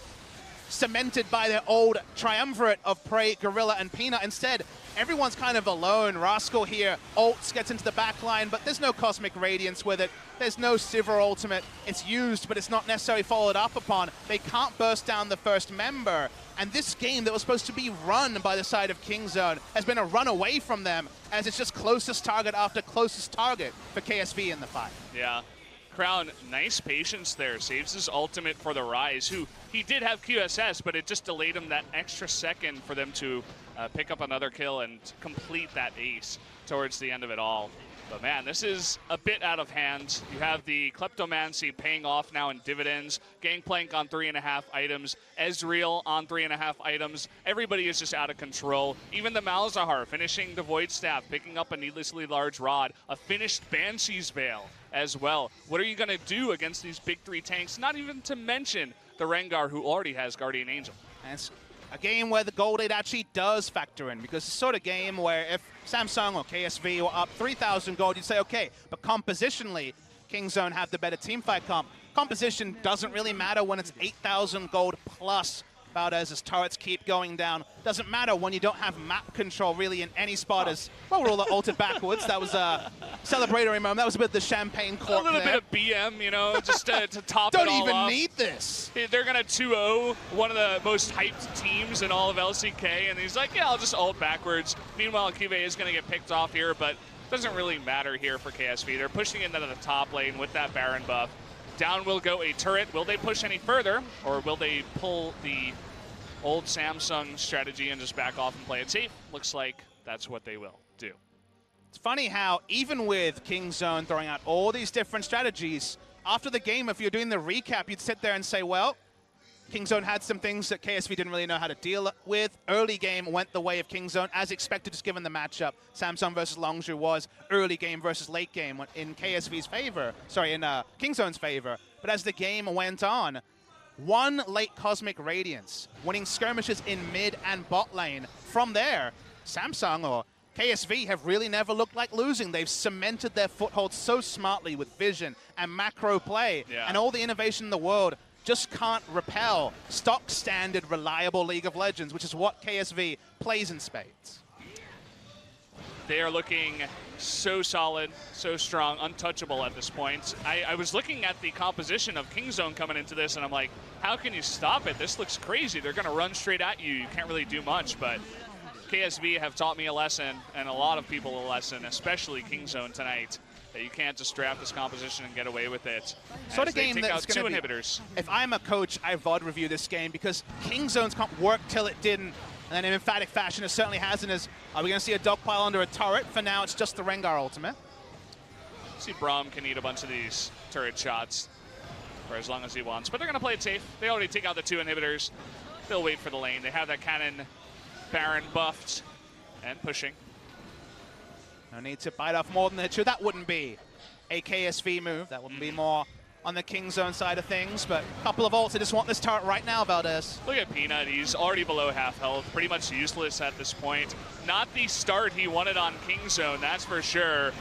cemented by their old triumvirate of Prey, Gorilla, and Peanut. Instead, everyone's kind of alone. Rascal here ults, gets into the back line, but there's no Cosmic Radiance with it. There's no Sivir ultimate. It's used, but it's not necessarily followed up upon. They can't burst down the first member. And this game that was supposed to be run by the side of Kingzone has been a run away from them, as it's just closest target after closest target for KSV in the fight. Yeah. Crown, nice patience there. Saves his ultimate for the Rise, who he did have QSS, but it just delayed him that extra second for them to pick up another kill and complete that ace towards the end of it all. But man, this is a bit out of hand. You have the Kleptomancy paying off now in dividends. Gangplank on 3.5 items. Ezreal on 3.5 items. Everybody is just out of control. Even the Malzahar finishing the Void Staff, picking up a needlessly large rod. A finished Banshee's Veil as well. What are you going to do against these big 3 tanks? Not even to mention the Rengar, who already has Guardian Angel. And it's a game where the gold lead actually does factor in, because it's sort of game where if Samsung or KSV were up 3,000 gold, you'd say, okay, but compositionally, Kingzone have the better teamfight comp. Composition doesn't really matter when it's 8,000 gold plus. Valdez's turrets keep going down. Doesn't matter when you don't have map control really in any spot. As well, we're all ulted backwards. That was a celebratory moment. That was a bit of the champagne cork. A little there. bit of BM, you know, just to top it all Don't even off. need this. They're going to 2-0 one of the most hyped teams in all of LCK, and he's like, yeah, I'll just ult backwards. Meanwhile, Cube is going to get picked off here, but doesn't really matter here for KSV. They're pushing into the top lane with that Baron buff. Down will go a turret. Will they push any further, or will they pull the old Samsung strategy and just back off and play it safe? Looks like that's what they will do. It's funny how even with Kingzone throwing out all these different strategies, after the game, if you're doing the recap, you'd sit there and say, well, Kingzone had some things that KSV didn't really know how to deal with. Early game went the way of Kingzone, as expected, just given the matchup. Samsung versus Longzhu was early game versus late game in KSV's favor. Sorry, in Kingzone's favor. But as the game went on, one late Cosmic Radiance, winning skirmishes in mid and bot lane. From there, Samsung or KSV have really never looked like losing. They've cemented their foothold so smartly with vision and macro play and all the innovation in the world. Just can't repel stock standard reliable League of Legends, which is what KSV plays in spades. They are looking so solid, so strong, untouchable at this point. I was looking at the composition of Kingzone coming into this, and I'm like, how can you stop it? This looks crazy. They're going to run straight at you. You can't really do much, but KSV have taught me a lesson, and a lot of people a lesson, especially Kingzone tonight, that you can't just draft this composition and get away with it. Sort of game take that's out 2 going to inhibitors. If I'm a coach, I VOD review this game, because Kingzone's can't work till it didn't. And then in emphatic fashion, it certainly hasn't. Are we going to see a dogpile under a turret? For now, it's just the Rengar ultimate. See, Braum can eat a bunch of these turret shots for as long as he wants. But they're going to play it safe. They already take out the 2 inhibitors. They'll wait for the lane. They have that cannon Baron buffed and pushing. No need to bite off more than the 2. That wouldn't be a KSV move. That wouldn't be more on the Kingzone side of things, but a couple of ults. I just want this turret right now, Valdez. Look at Peanut. He's already below half health, pretty much useless at this point. Not the start he wanted on Kingzone, that's for sure.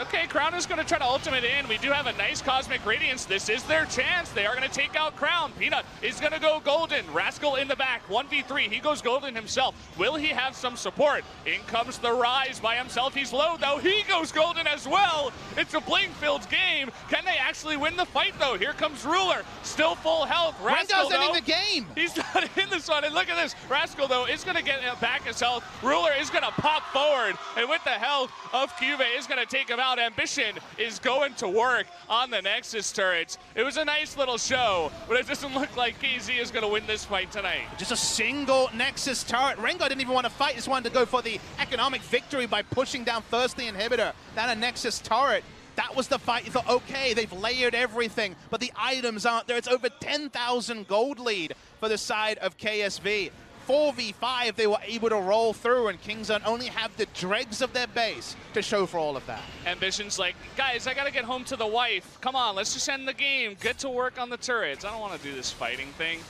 Okay, Crown is going to try to ultimate in. We do have a nice Cosmic Radiance. This is their chance. They are going to take out Crown. Peanut is going to go golden. Rascal in the back, 1v3. He goes golden himself. Will he have some support? In comes the Rise by himself. He's low, though. He goes golden as well. It's a Blink-filled game. Can they actually win the fight, though? Here comes Ruler. Still full health. Rascal, Rengar's ending the game. He's not in this one. And look at this. Rascal, though, is going to get back his health. Ruler is going to pop forward. And with the health of Cube, is going to take him out. Ambition is going to work on the Nexus turrets. It was a nice little show, but it doesn't look like KZ is going to win this fight tonight. Just a single Nexus turret. Rengar didn't even want to fight. Just wanted to go for the economic victory by pushing down first the inhibitor, then a Nexus turret. That was the fight. You thought, okay, they've layered everything, but the items aren't there. It's over 10,000 gold lead for the side of KSV. 4v5 they were able to roll through, and Kingzone only have the dregs of their base to show for all of that. Ambition's like, guys, I gotta get home to the wife. Come on, let's just end the game. Get to work on the turrets. I don't want to do this fighting thing.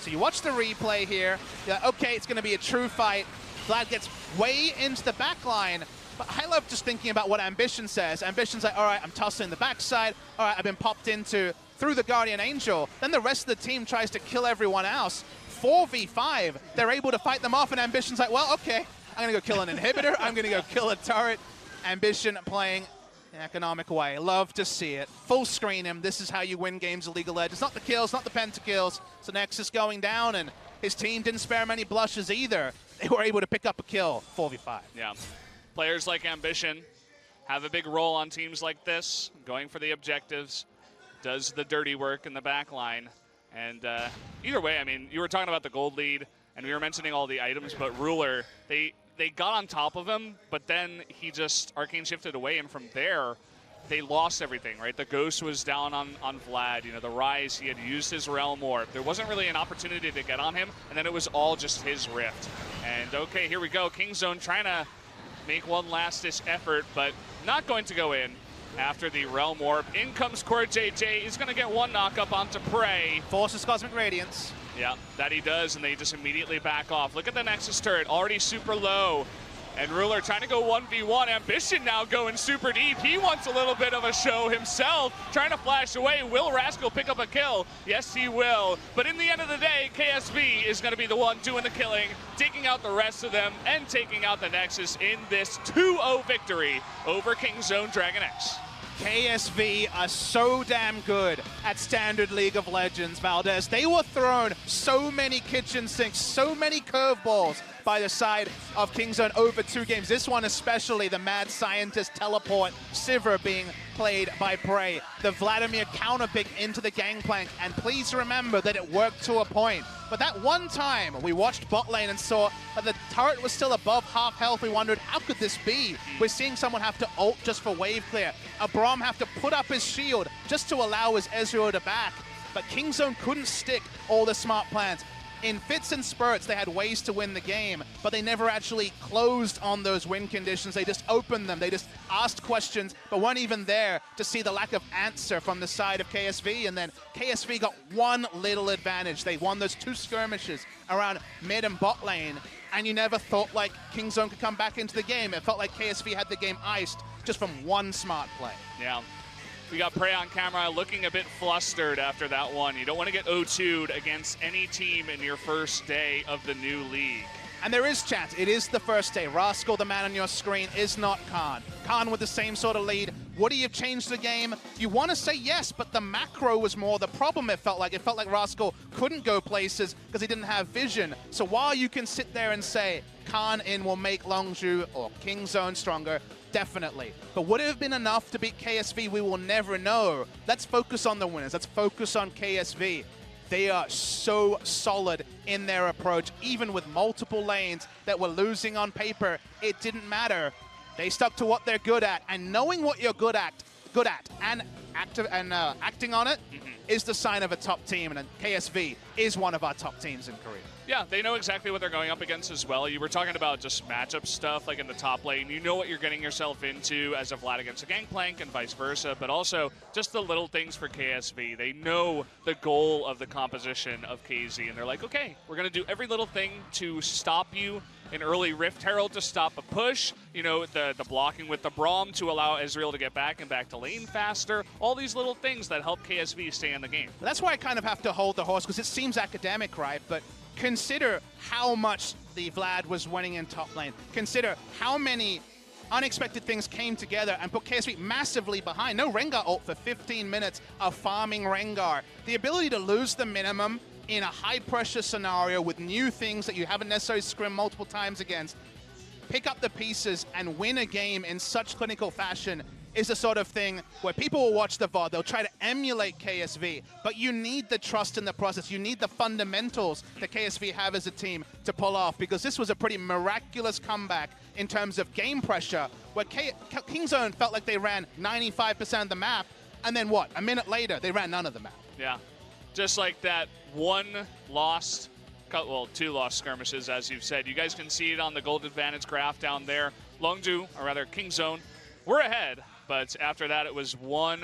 So you watch the replay here. You're like, okay, it's going to be a true fight. Vlad gets way into the back line. But I love just thinking about what Ambition says. Ambition's like, all right, I'm tussling the backside. All right, I've been popped into through the Guardian Angel. Then the rest of the team tries to kill everyone else. 4v5, they're able to fight them off, and Ambition's like, well, okay, I'm going to go kill an inhibitor. I'm going to go kill a turret. Ambition playing an economic way. Love to see it. Full screen him. This is how you win games of League of Legends. Not the kills, not the pentakills. So Nexus going down, and his team didn't spare him any blushes either. They were able to pick up a kill, 4v5. Yeah. Players like Ambition have a big role on teams like this, going for the objectives, does the dirty work in the back line. And either way, I mean, you were talking about the gold lead, and we were mentioning all the items, but Ruler, they they got on top of him, but then he just Arcane shifted away, and from there, they lost everything, right? The Ghost was down on Vlad. You know, the Rise, he had used his Realm Orb. There wasn't really an opportunity to get on him, and then it was all just his Rift. And okay, here we go. Kingzone trying to make one last-ditch effort, but not going to go in after the Realm Orb. In comes Core JJ. He's going to get one knock-up onto Prey. Forces Cosmic Radiance. Yeah, that he does, and they just immediately back off. Look at the Nexus turret, already super low. And Ruler trying to go 1v1. Ambition now going super deep. He wants a little bit of a show himself, trying to flash away. Will Rascal pick up a kill? Yes, he will. But in the end of the day, KSV is going to be the one doing the killing, taking out the rest of them, and taking out the Nexus in this 2-0 victory over Kingzone DragonX. KSV are so damn good at Standard League of Legends, Valdez. They were thrown so many kitchen sinks, so many curveballs by the side of Kingzone over 2 games. This one especially, the Mad Scientist teleport, Sivir being played by Prey, the Vladimir counterpick into the Gangplank, and please remember that it worked to a point. But that one time we watched bot lane and saw that the turret was still above half health, we wondered, how could this be? We're seeing someone have to ult just for wave clear. A Braum have to put up his shield just to allow his Ezreal to back. But Kingzone couldn't stick all the smart plans. In fits and spurts, they had ways to win the game, but they never actually closed on those win conditions. They just opened them. They just asked questions, but weren't even there to see the lack of answer from the side of KSV. And then KSV got one little advantage. They won those 2 skirmishes around mid and bot lane, and you never thought like Kingzone could come back into the game. It felt like KSV had the game iced just from one smart play. Yeah. We got Prey on camera looking a bit flustered after that one. You don't want to get 0-2'd against any team in your first day of the new league. And there is chance. It is the first day. Rascal, the man on your screen, is not Khan. Khan with the same sort of lead. Would he have changed the game? You want to say yes, but the macro was more the problem, it felt like. It felt like Rascal couldn't go places because he didn't have vision. So while you can sit there and say Khan in will make Longzhu or Kingzone stronger, definitely. But would it have been enough to beat KSV? We will never know. Let's focus on the winners. Let's focus on KSV. They are so solid in their approach, even with multiple lanes that were losing on paper. It didn't matter. They stuck to what they're good at, and knowing what you're good at, and acting on it is the sign of a top team, and KSV is one of our top teams in Korea. Yeah, they know exactly what they're going up against as well. You were talking about just matchup stuff, like in the top lane. You know what you're getting yourself into as a Vlad against a Gangplank and vice versa, but also just the little things for KSV. They know the goal of the composition of KZ, and they're like, okay, we're going to do every little thing to stop you. An early Rift Herald to stop a push, you know, the blocking with the Braum to allow Ezreal to get back and back to lane faster. All these little things that help KSV stay in the game. That's why I kind of have to hold the horse, because it seems academic, right? But consider how much the Vlad was winning in top lane. Consider how many unexpected things came together and put KSV massively behind. No Rengar ult for 15 minutes of farming Rengar. The ability to lose the minimum in a high-pressure scenario with new things that you haven't necessarily scrimmed multiple times against, pick up the pieces and win a game in such clinical fashion is the sort of thing where people will watch the VOD, they'll try to emulate KSV, but you need the trust in the process. You need the fundamentals that KSV have as a team to pull off, because this was a pretty miraculous comeback in terms of game pressure, where Kingzone felt like they ran 95% of the map, and then what? A minute later, they ran none of the map. Yeah. Just like that one lost, well, 2 lost skirmishes, as you've said. You guys can see it on the gold advantage graph down there. Longzhu, or rather Kingzone, we're ahead, but after that it was one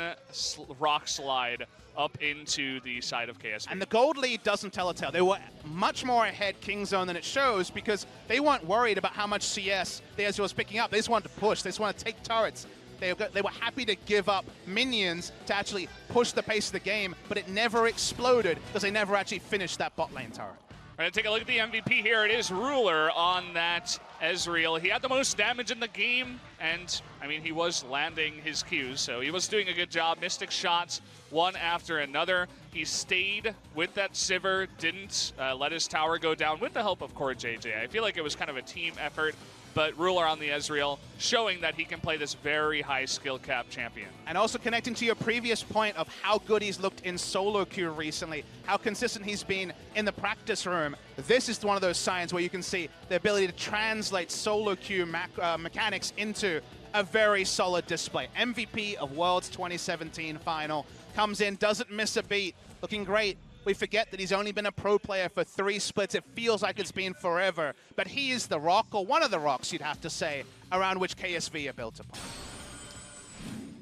rock slide up into the side of KSV. And the gold lead doesn't tell a tale. They were much more ahead Kingzone than it shows, because they weren't worried about how much CS the Ezreal was picking up. They just wanted to push. They just wanted to take turrets. They were happy to give up minions to actually push the pace of the game, but it never exploded because they never actually finished that bot lane turret. We're going to take a look at the MVP here. It is Ruler on that Ezreal. He had the most damage in the game, and, I mean, he was landing his Qs, so he was doing a good job. Mystic shots, one after another. He stayed with that Sivir, didn't let his tower go down with the help of Core JJ. I feel like it was kind of a team effort. but Ruler on the Ezreal, showing that he can play this very high skill cap champion. And also connecting to your previous point of how good he's looked in solo queue recently, how consistent he's been in the practice room, this is one of those signs where you can see the ability to translate solo queue mechanics into a very solid display. MVP of Worlds 2017 final, comes in, doesn't miss a beat, looking great. We forget that he's only been a pro player for 3 splits. It feels like it's been forever. But he is the rock, or one of the rocks, you'd have to say, around which KSV are built upon.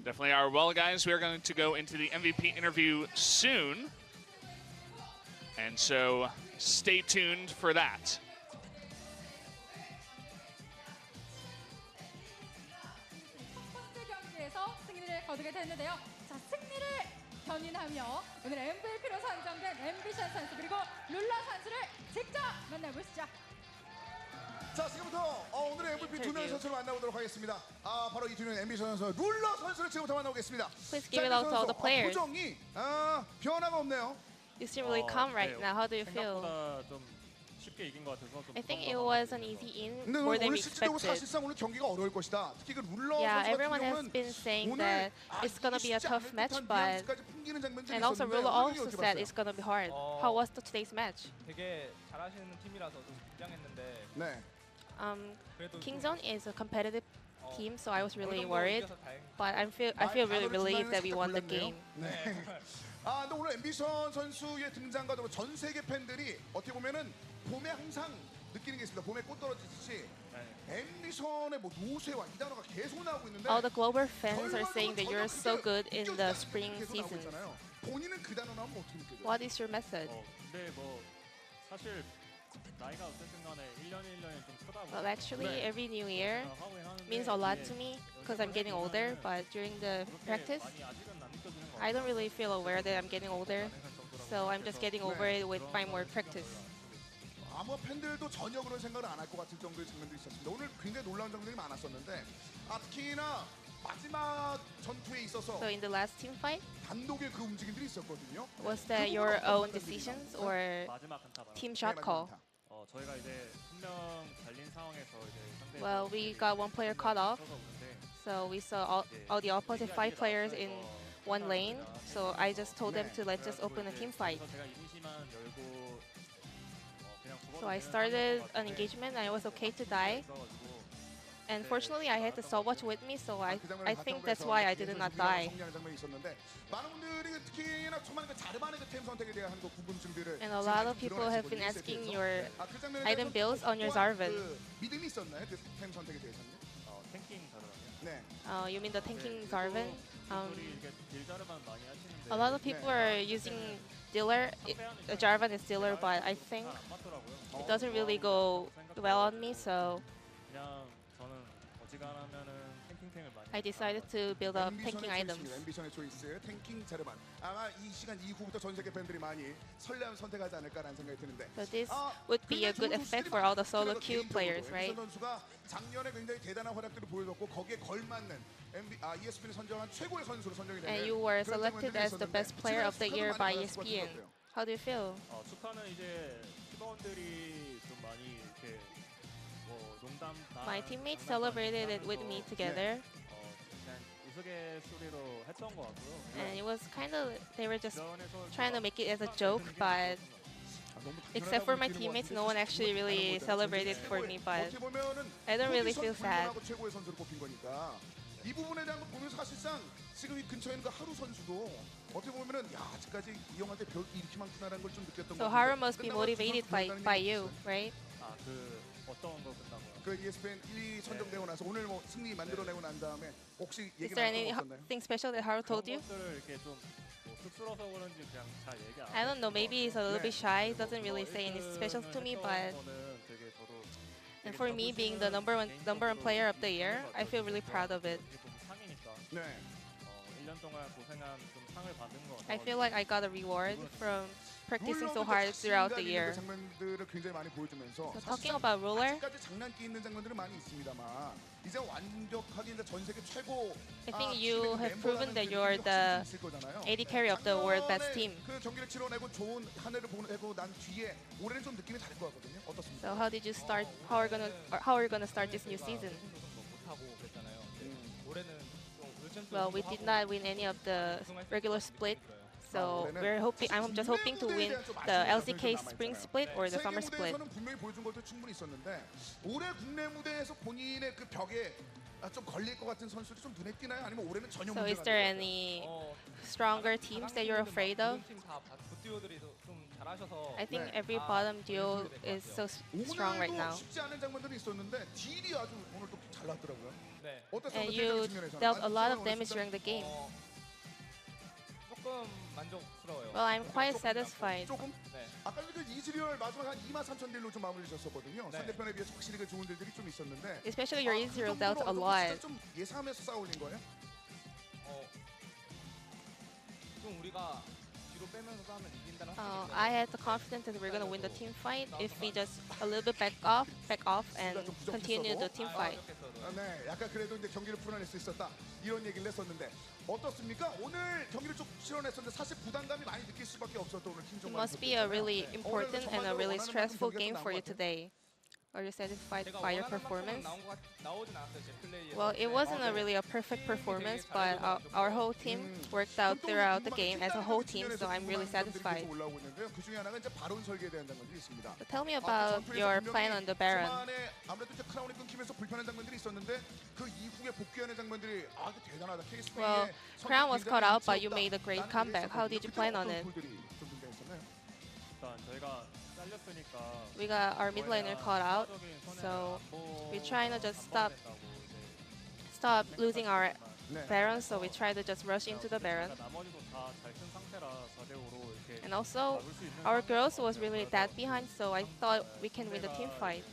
Definitely are. Well, guys, we are going to go into the MVP interview soon. And so stay tuned for that. 견인하며 오늘 MVP로 선정된 앰비션 선수 그리고 룰라 선수를 직접 만나보시죠. 자, 지금부터 오늘의 MVP 두 명의 선수를 만나보도록 하겠습니다. 바로 이 두 명의 앰비션 선수, 룰라 선수를 지금부터 만나보겠습니다. Please give it out to all the players. 표정이 변화가 없네요. You seem really calm right now. How do you feel? I think it was an easy in, 근데 more than 오늘 we 실제로 expected. 사실상 오늘 경기가 어려울 것이다. 특히 그 룰라 Yeah, 선수 everyone 같은 has 경우는 been saying 오늘 that it's gonna be a tough match, but 풍기는 장면들이 and also 있었는데 Ruler 오늘 also 어떻게 said 봤어요? it's gonna be hard. How was today's match? 되게 잘하시는 팀이라서 좀 긴장했는데 네. Kingzone is a competitive team, so I was really 어느 정도 worried. 이겨서 다행이고. But I feel really relieved that we won the game. 네. 근데 오늘 앰비션 선수의 등장과 더불어 전 세계 팬들이 어떻게 보면은 봄에 항상 느끼는 게 있습니다. 봄에 꽃 떨어지듯이 앰비션의 뭐 노쇠와 이 단어가 계속 나오고 있는데 All the global fans are saying that you're so good in the spring season. 본인은 그 단어 나오면 어떻게 느껴요? What is your method? 근데 뭐 사실 나이가 어쨌든 간에 1년에 좀 크다 보니까 Well, actually, every new year means a lot to me because I'm getting older. But during the practice, I don't really feel aware that I'm getting older. So I'm just getting over it with my more practice. 아마 팬들도 전혀 그런 생각을 안 할 것 같은 정도의 장면들이 있었습니다. 오늘 굉장히 놀라운 장면들이 많았었는데 특히나 마지막 전투에 있어서 So in the last team fight, 단독의 그 움직임들이 있었거든요. was that your own decisions or 마지막 한타 말하는 team shot call? 저희가 이제 한 명 잘린 상황에서 이제 상대 Well, we got one player cut off, so we saw all the opposite 5 players in one lane. So I just told them to let's just open a team fight. 제가 이니시만 열고 그냥 So I started an engagement. I was okay to die. And fortunately, I had the stopwatch with me, so I think that's why I did not die. 많은 분들이 특히나 초반에 그 자르반의 그 템 선택에 대한 그 궁금증들을 And a lot of people have been asking your item builds on your Zarvan. 믿음이 있었나요? 그 템 선택에 대해서는? 탱킹 자르라면 네. You mean the tanking Zarvan? 분들이 이게 딜 자르만 많이 하시는데 A lot of people are using dealer. Jarvan is dealer, but I think 안 맞더라고요. it doesn't really go well on me. So 그냥 저는 어지간하면은 탱킹템을 많이 I decided to build up tanking items. 앰비션의 초이스, 탱킹 자르반. 아마 이 시간 이후부터 전 세계 팬들이 많이 설레하면 선택하지 않을까라는 생각이 드는데. So this would be a good effect for all the solo queue players, right? 선수가 작년에 굉장히 대단한 활약들을 보여줬고 거기에 걸맞는 ESPN이 선정한 최고의 선수로 선정이 되는. And you were selected as the best player of the year by ESPN. How do you feel? 축하는 이제 팀원들이 좀 많이 이렇게 뭐 농담 My teammates celebrated it with me together, 그냥 우스갯소리로 했던 것 같고요. and it was kind of they were just 주변에서 trying to make it as a joke, but except for my teammates, no one actually really celebrated for me. But I don't really feel sad. 최고의 선수로 꼽힌 거니까 이 부분에 대한 거 보면 사실상 지금 이 근처에 있는 그 하루 선수도 어떻게 보면은 야 아직까지 이 형한테 별게 이렇게 많구나라는 걸 좀 느꼈던 거 So Haru must be motivated by you, right? 그 어떤 거 끝나고요? 그 ESPN 1위 선정되고 나서 오늘 뭐 승리 만들어내고 난 다음에 혹시 Is 얘기 there 나왔던 거 없었나요? anything special that Haru told you? 것들을 이렇게 좀뭐 쑥스러워서 그런지 그냥 잘 얘기 안 I don't know. Maybe he's a little bit shy. Doesn't really say any special to me, but 되게 저도 and for me being the number one player of the year, I feel really proud of it. 상이니까 네. 1년 동안 고생한 좀 상을 받은 거 I feel like I got a reward from practicing so hard throughout the year. 장면들을 굉장히 많이 보여주면서 So talking about ruler, 아직까지 장난기 있는 장면들은 많이 있습니다만 이제 완벽하게 이제 전 세계 최고 I think you have proven that you're the AD carry of the world best team. 그 경기를 치러내고 좋은 한 해를 보내고 난 뒤에 올해는 좀 느낌이 다를 것 같거든요. 어떻습니까? So how did you start? How are you gonna start this new season? 못하고 그랬잖아요. 올해는 좀 champions Well, we did not win any of the regular split. So we're hoping. I'm just hoping to win the LCK spring split or the summer split. 세계 무대에서는 분명히 보여준 것도 충분히 있었는데 올해 국내 무대에서 본인의 그 벽에 좀 걸릴 것 같은 선수들이 좀 눈에 띄나요? 아니면 올해는 전혀 So is 문제가 there 안 돼요? any stronger teams that you're afraid of? 팀다 듀오들이 좀 잘하셔서 I think every bottom duo is so strong right 오늘도 now. 쉽지 않은 장면들이 있었는데 딜이 아주 오늘 또 잘 났더라고요. 네. 어땠어요? And 어떤 you 측면에서는? dealt a lot of 오늘 damage 진짜 during the game. 조금 만족스러워요. Well, I'm quite satisfied. 조금 네. 아까 그 이즈리얼 마지막 한 23,000 딜로 좀 마무리 지었었거든요. 네. 상대편에 비해서 확실히 그 좋은 딜들이 좀 있었는데 Especially your 그 Israel 정도로 dealt a 어떤 lot. 진짜 좀 예상하면서 싸울린 거예요? 좀 우리가 뒤로 빼면서 싸우면 이긴다는 I had the confidence that we're gonna win the team fight if we just a little bit back off, and continue the team fight. 네, 약간 그래도 이제 경기를 풀어낼 수 있었다 이런 얘기를 했었는데 어떻습니까? 오늘 경기를 쭉 치러냈었는데 사실 부담감이 많이 느낄 수밖에 없었던 오늘 It 킹종. must be a really important and a really stressful game for you today. Are you satisfied by your performance? 나오진 않았어요. 제 플레이에서. Well, it wasn't really a perfect performance, but our whole team worked out throughout the game as a whole team, so I'm really satisfied. 올라오고 있는데요. 그 중에 하나가 이제 바론 설계에 대한 장면들이 있습니다. But tell me about your plan on the Baron. 초반에 아무래도 이제 크라운이 끊기면서 불편한 장면들이 있었는데 그 이후에 복귀하는 장면들이 아주 대단하다. KSV의 Well, Crown was cut out, but you made a great comeback. How did you plan on it? 일단 저희가 잘렸으니까 We got our mid laner caught out, so we try to just stop losing our Baron, so we try to just rush into the Baron. 나머지도 다 잘 큰 상태라 4대5로 이렇게 And also, our girls was really that behind, so I thought we can win the team fight.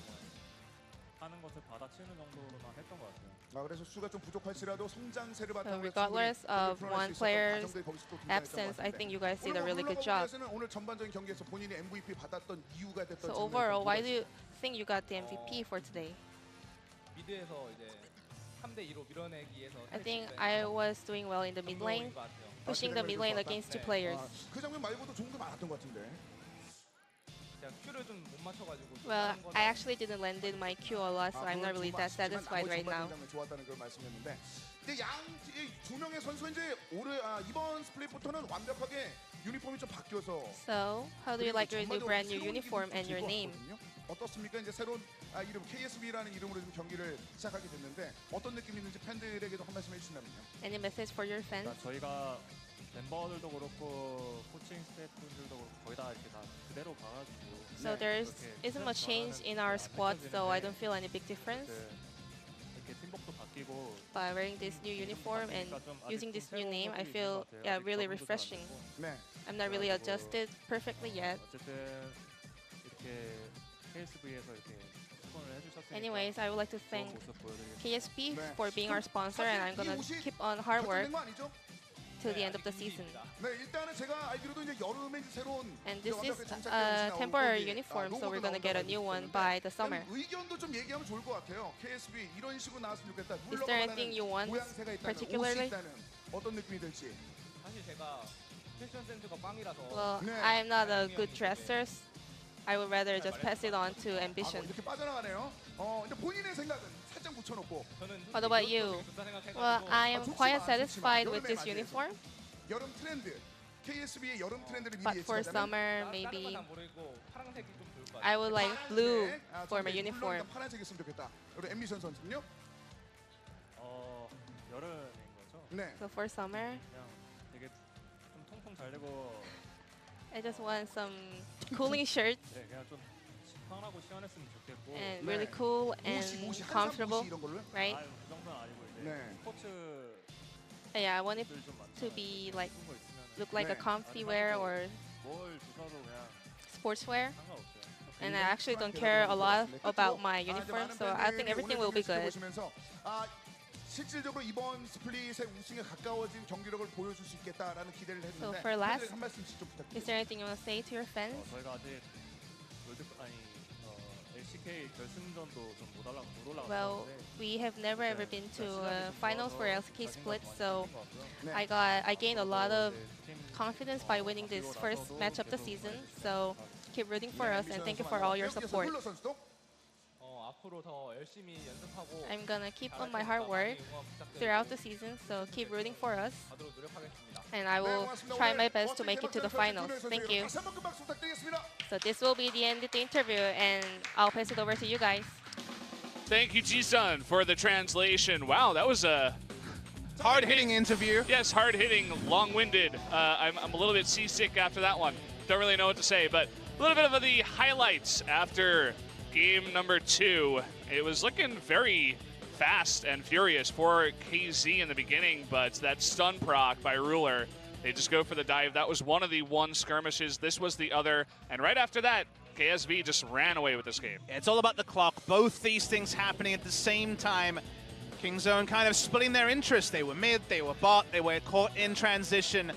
하는 것을 받아치는 정도로만 했던 것 같아요. 그래서 수가 좀 부족할지라도 성장세를 So 바탕으로 regardless of one player's absence, I think you guys did a really good job. 오늘 전반적인 경기에서 본인이 MVP 받았던 이유가 됐던 So overall, why do you think you got the MVP for today? 미드에서 이제 3대 2로 밀어내기 위해서 I think I was doing well in the mid lane, pushing the mid lane against two players. 그 장면 말고도 좋은 거 많았던 것 같은데. 제가 큐를 좀 못 맞춰가지고. Well, I actually didn't land in my Q a lot, so I'm not really that satisfied right now. 좋았다는 걸 말씀했는데, 근데 양두 명의 선수 이제 올해 이번 스플릿부터는 완벽하게 유니폼이 좀 바뀌어서. So, how do you like your new brand new uniform and your name? 어떻습니까? 이제 새로운 이름 KSV라는 이름으로 좀 경기를 시작하게 됐는데 어떤 느낌이 있는지 팬들에게도 한 말씀 해주신다면요. Any message for your fans? 일단 저희가 멤버들도 그렇고 코칭 스태프분들도 그렇고 거의 다 이렇게 다 그대로 가가지고 So there isn't much change in our squad, so I don't feel any big difference. 이렇게 팀복도 바뀌고 By wearing this new uniform and using this new name, I feel really refreshing. 네. I'm not really adjusted perfectly yet. 어쨌든 이렇게 KSV에서 이렇게 후원을 해주셨으니까 Anyways, I would like to thank 모습 보여드리겠습니다. KSP for being our sponsor, and I'm gonna keep on hard work 거 아니죠? till the end of the season. 네, 일단은 제가 알기로도 이제 여름에 새로운 And this is a temporary uniform, so we're gonna get a new one by the summer. 의견도 좀 얘기하면 좋을 것 같아요. KSV 이런 식으로 나왔으면 좋겠다. Is there anything you want 모양새가 있다는, particularly? 옷이 있다는 어떤 느낌이 들지. 사실 제가 패션 센스가 빵이라서. Well, I'm not a good dresser. I would rather just pass it on to ambition. 이렇게 빠져나가네요. 근데 본인의 생각은 살짝 붙여놓고. What about you? Well, I am quite satisfied with this uniform, 여름 트렌드, KSV의 여름 트렌드를 미리 but for 예측하자면 summer, maybe 모르겠고 파란색이 좀 좋을 것 같아요. I would like blue 파란색, for my 물론 uniform. 일단 파란색이 있으면 좋겠다. 우리 앰비션 선수는요? 여름인 거죠? 네. So for summer, 그냥 되게 좀 통통 잘 되고 I just want some cooling shirts 네, 그냥 좀 시원하고 시원했으면 좋겠고 and really cool and 무시, comfortable, 이런 걸로요? right? 그 정도는 아니고 이제 네. 스포츠들 Yeah, I want it 좀 많잖아요. to be like 그런 거 있으면 look like a 네. comfy wear or 뭘 주셔도 그냥 sportswear. 상관없어요. And I actually don't care a lot about my uniform, so I think everything will be good. 실질적으로 이번 스플릿의 우승에 가까워진 경기력을 보여줄 수 있겠다라는 기대를 So 했는데 for last, 한 말씀씩 좀 is 부탁드립니다. there anything you want to say to your fans? 저희가 아직 LCK 결승전도 좀 못 Well, 올라갔는데 we have never ever been to finals for LCK split, so 네. I gained a lot of confidence by winning this first match of the season. So keep rooting for us and thank you for all your support. 룰러 선수도 앞으로 더 열심히 연습하고 I'm gonna keep on my hard work throughout the season, so keep rooting for us, 하도록 노력하겠습니다. and I will try my best to make it to the finals. Thank you. 다시 한번 큰 박수 부탁드리겠습니다. So this will be the end of the interview, and I'll pass it over to you guys. Thank you, Ji-sun, for the translation. Wow, that was a Hard-hitting interview. yes, hard-hitting, long-winded. I'm a little bit seasick after that one. Don't really know what to say, but a little bit of the highlights after game number 2. It was looking very fast and furious for KZ in the beginning, but that stun proc by Ruler, they just go for the dive. That was one of the skirmishes. This was the other. And right after that, KSV just ran away with this game. It's all about the clock. Both these things happening at the same time. Kingzone kind of splitting their interest. They were mid, they were bot, they were caught in transition,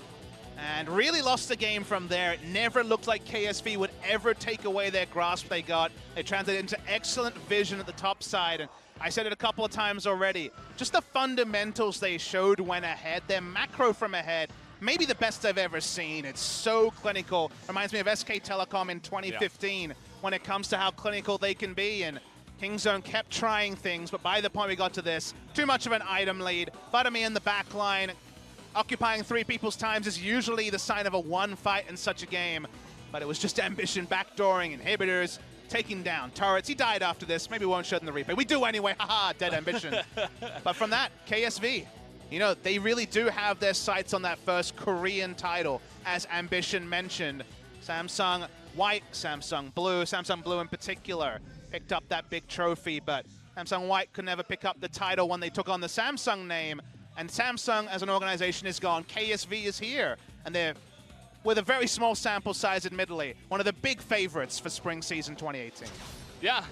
and really lost the game from there. It never looked like KSV would ever take away their grasp they got. They translated into excellent vision at the top side, and I said it a couple of times already. Just the fundamentals they showed when ahead, their macro from ahead, maybe the best I've ever seen. It's so clinical. Reminds me of SK Telecom in 2015 when it comes to how clinical they can be, and Kingzone kept trying things, but by the point we got to this, too much of an item lead. Vladimir in the back line, occupying 3 people's times is usually the sign of a one fight in such a game, but it was just ambition, backdooring, inhibitors, taking down turrets. He died after this. Maybe we won't show it in the replay. We do anyway. Haha, dead ambition. But from that, KSV, you know, they really do have their sights on that first Korean title, as Ambition mentioned. Samsung White, Samsung Blue in particular, picked up that big trophy, but Samsung White could never pick up the title when they took on the Samsung name. And Samsung as an organization is gone. KSV is here, and they're, with a very small sample size admittedly, one of the big favorites for spring season 2018. Yeah,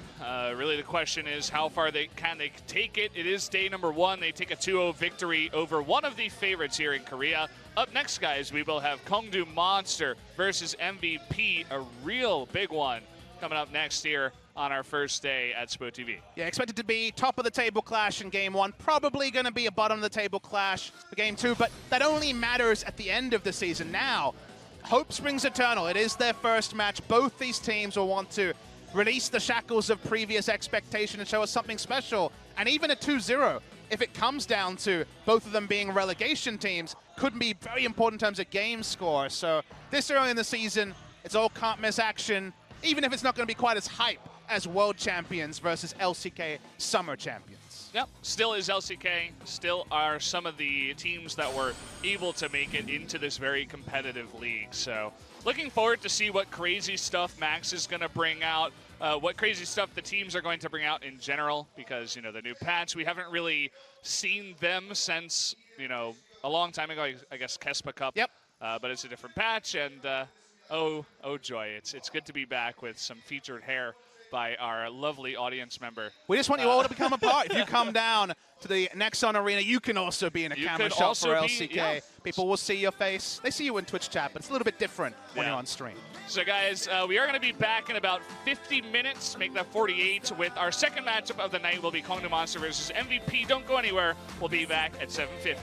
really the question is how far can they take it. It is day number 1. They take a 2-0 victory over one of the favorites here in Korea. Up next, guys, we will have Kongdu Monster versus MVP, a real big one coming up next here on our first day at Spo TV. Yeah, expected to be top of the table clash in game 1. Probably going to be a bottom of the table clash for game 2, but that only matters at the end of the season. Now, hope springs eternal. It is their first match. Both these teams will want to release the shackles of previous expectation and show us something special. And even a 2-0, if it comes down to both of them being relegation teams, could be very important in terms of game score. So this early in the season, it's all can't miss action, even if it's not going to be quite as hype as world champions versus LCK summer champions. Yep, still is LCK, still are some of the teams that were able to make it into this very competitive league. So looking forward to see what crazy stuff Max is going to bring out, what crazy stuff the teams are going to bring out in general, because, you know, the new patch, we haven't really seen them since, you know, a long time ago, I guess Kespa Cup. Yep. But it's a different patch, and oh joy, it's good to be back with some featured hair by our lovely audience member. We just want you all to become a part. If you come down to the Nexon Arena, you can also be in a camera shot for LCK. Yeah. People will see your face. They see you in Twitch chat, but it's a little bit different when you're on stream. So guys, we are going to be back in about 50 minutes, make that 48, with our second matchup of the night will be Kongdu Monster versus MVP. Don't go anywhere. We'll be back at 7:50.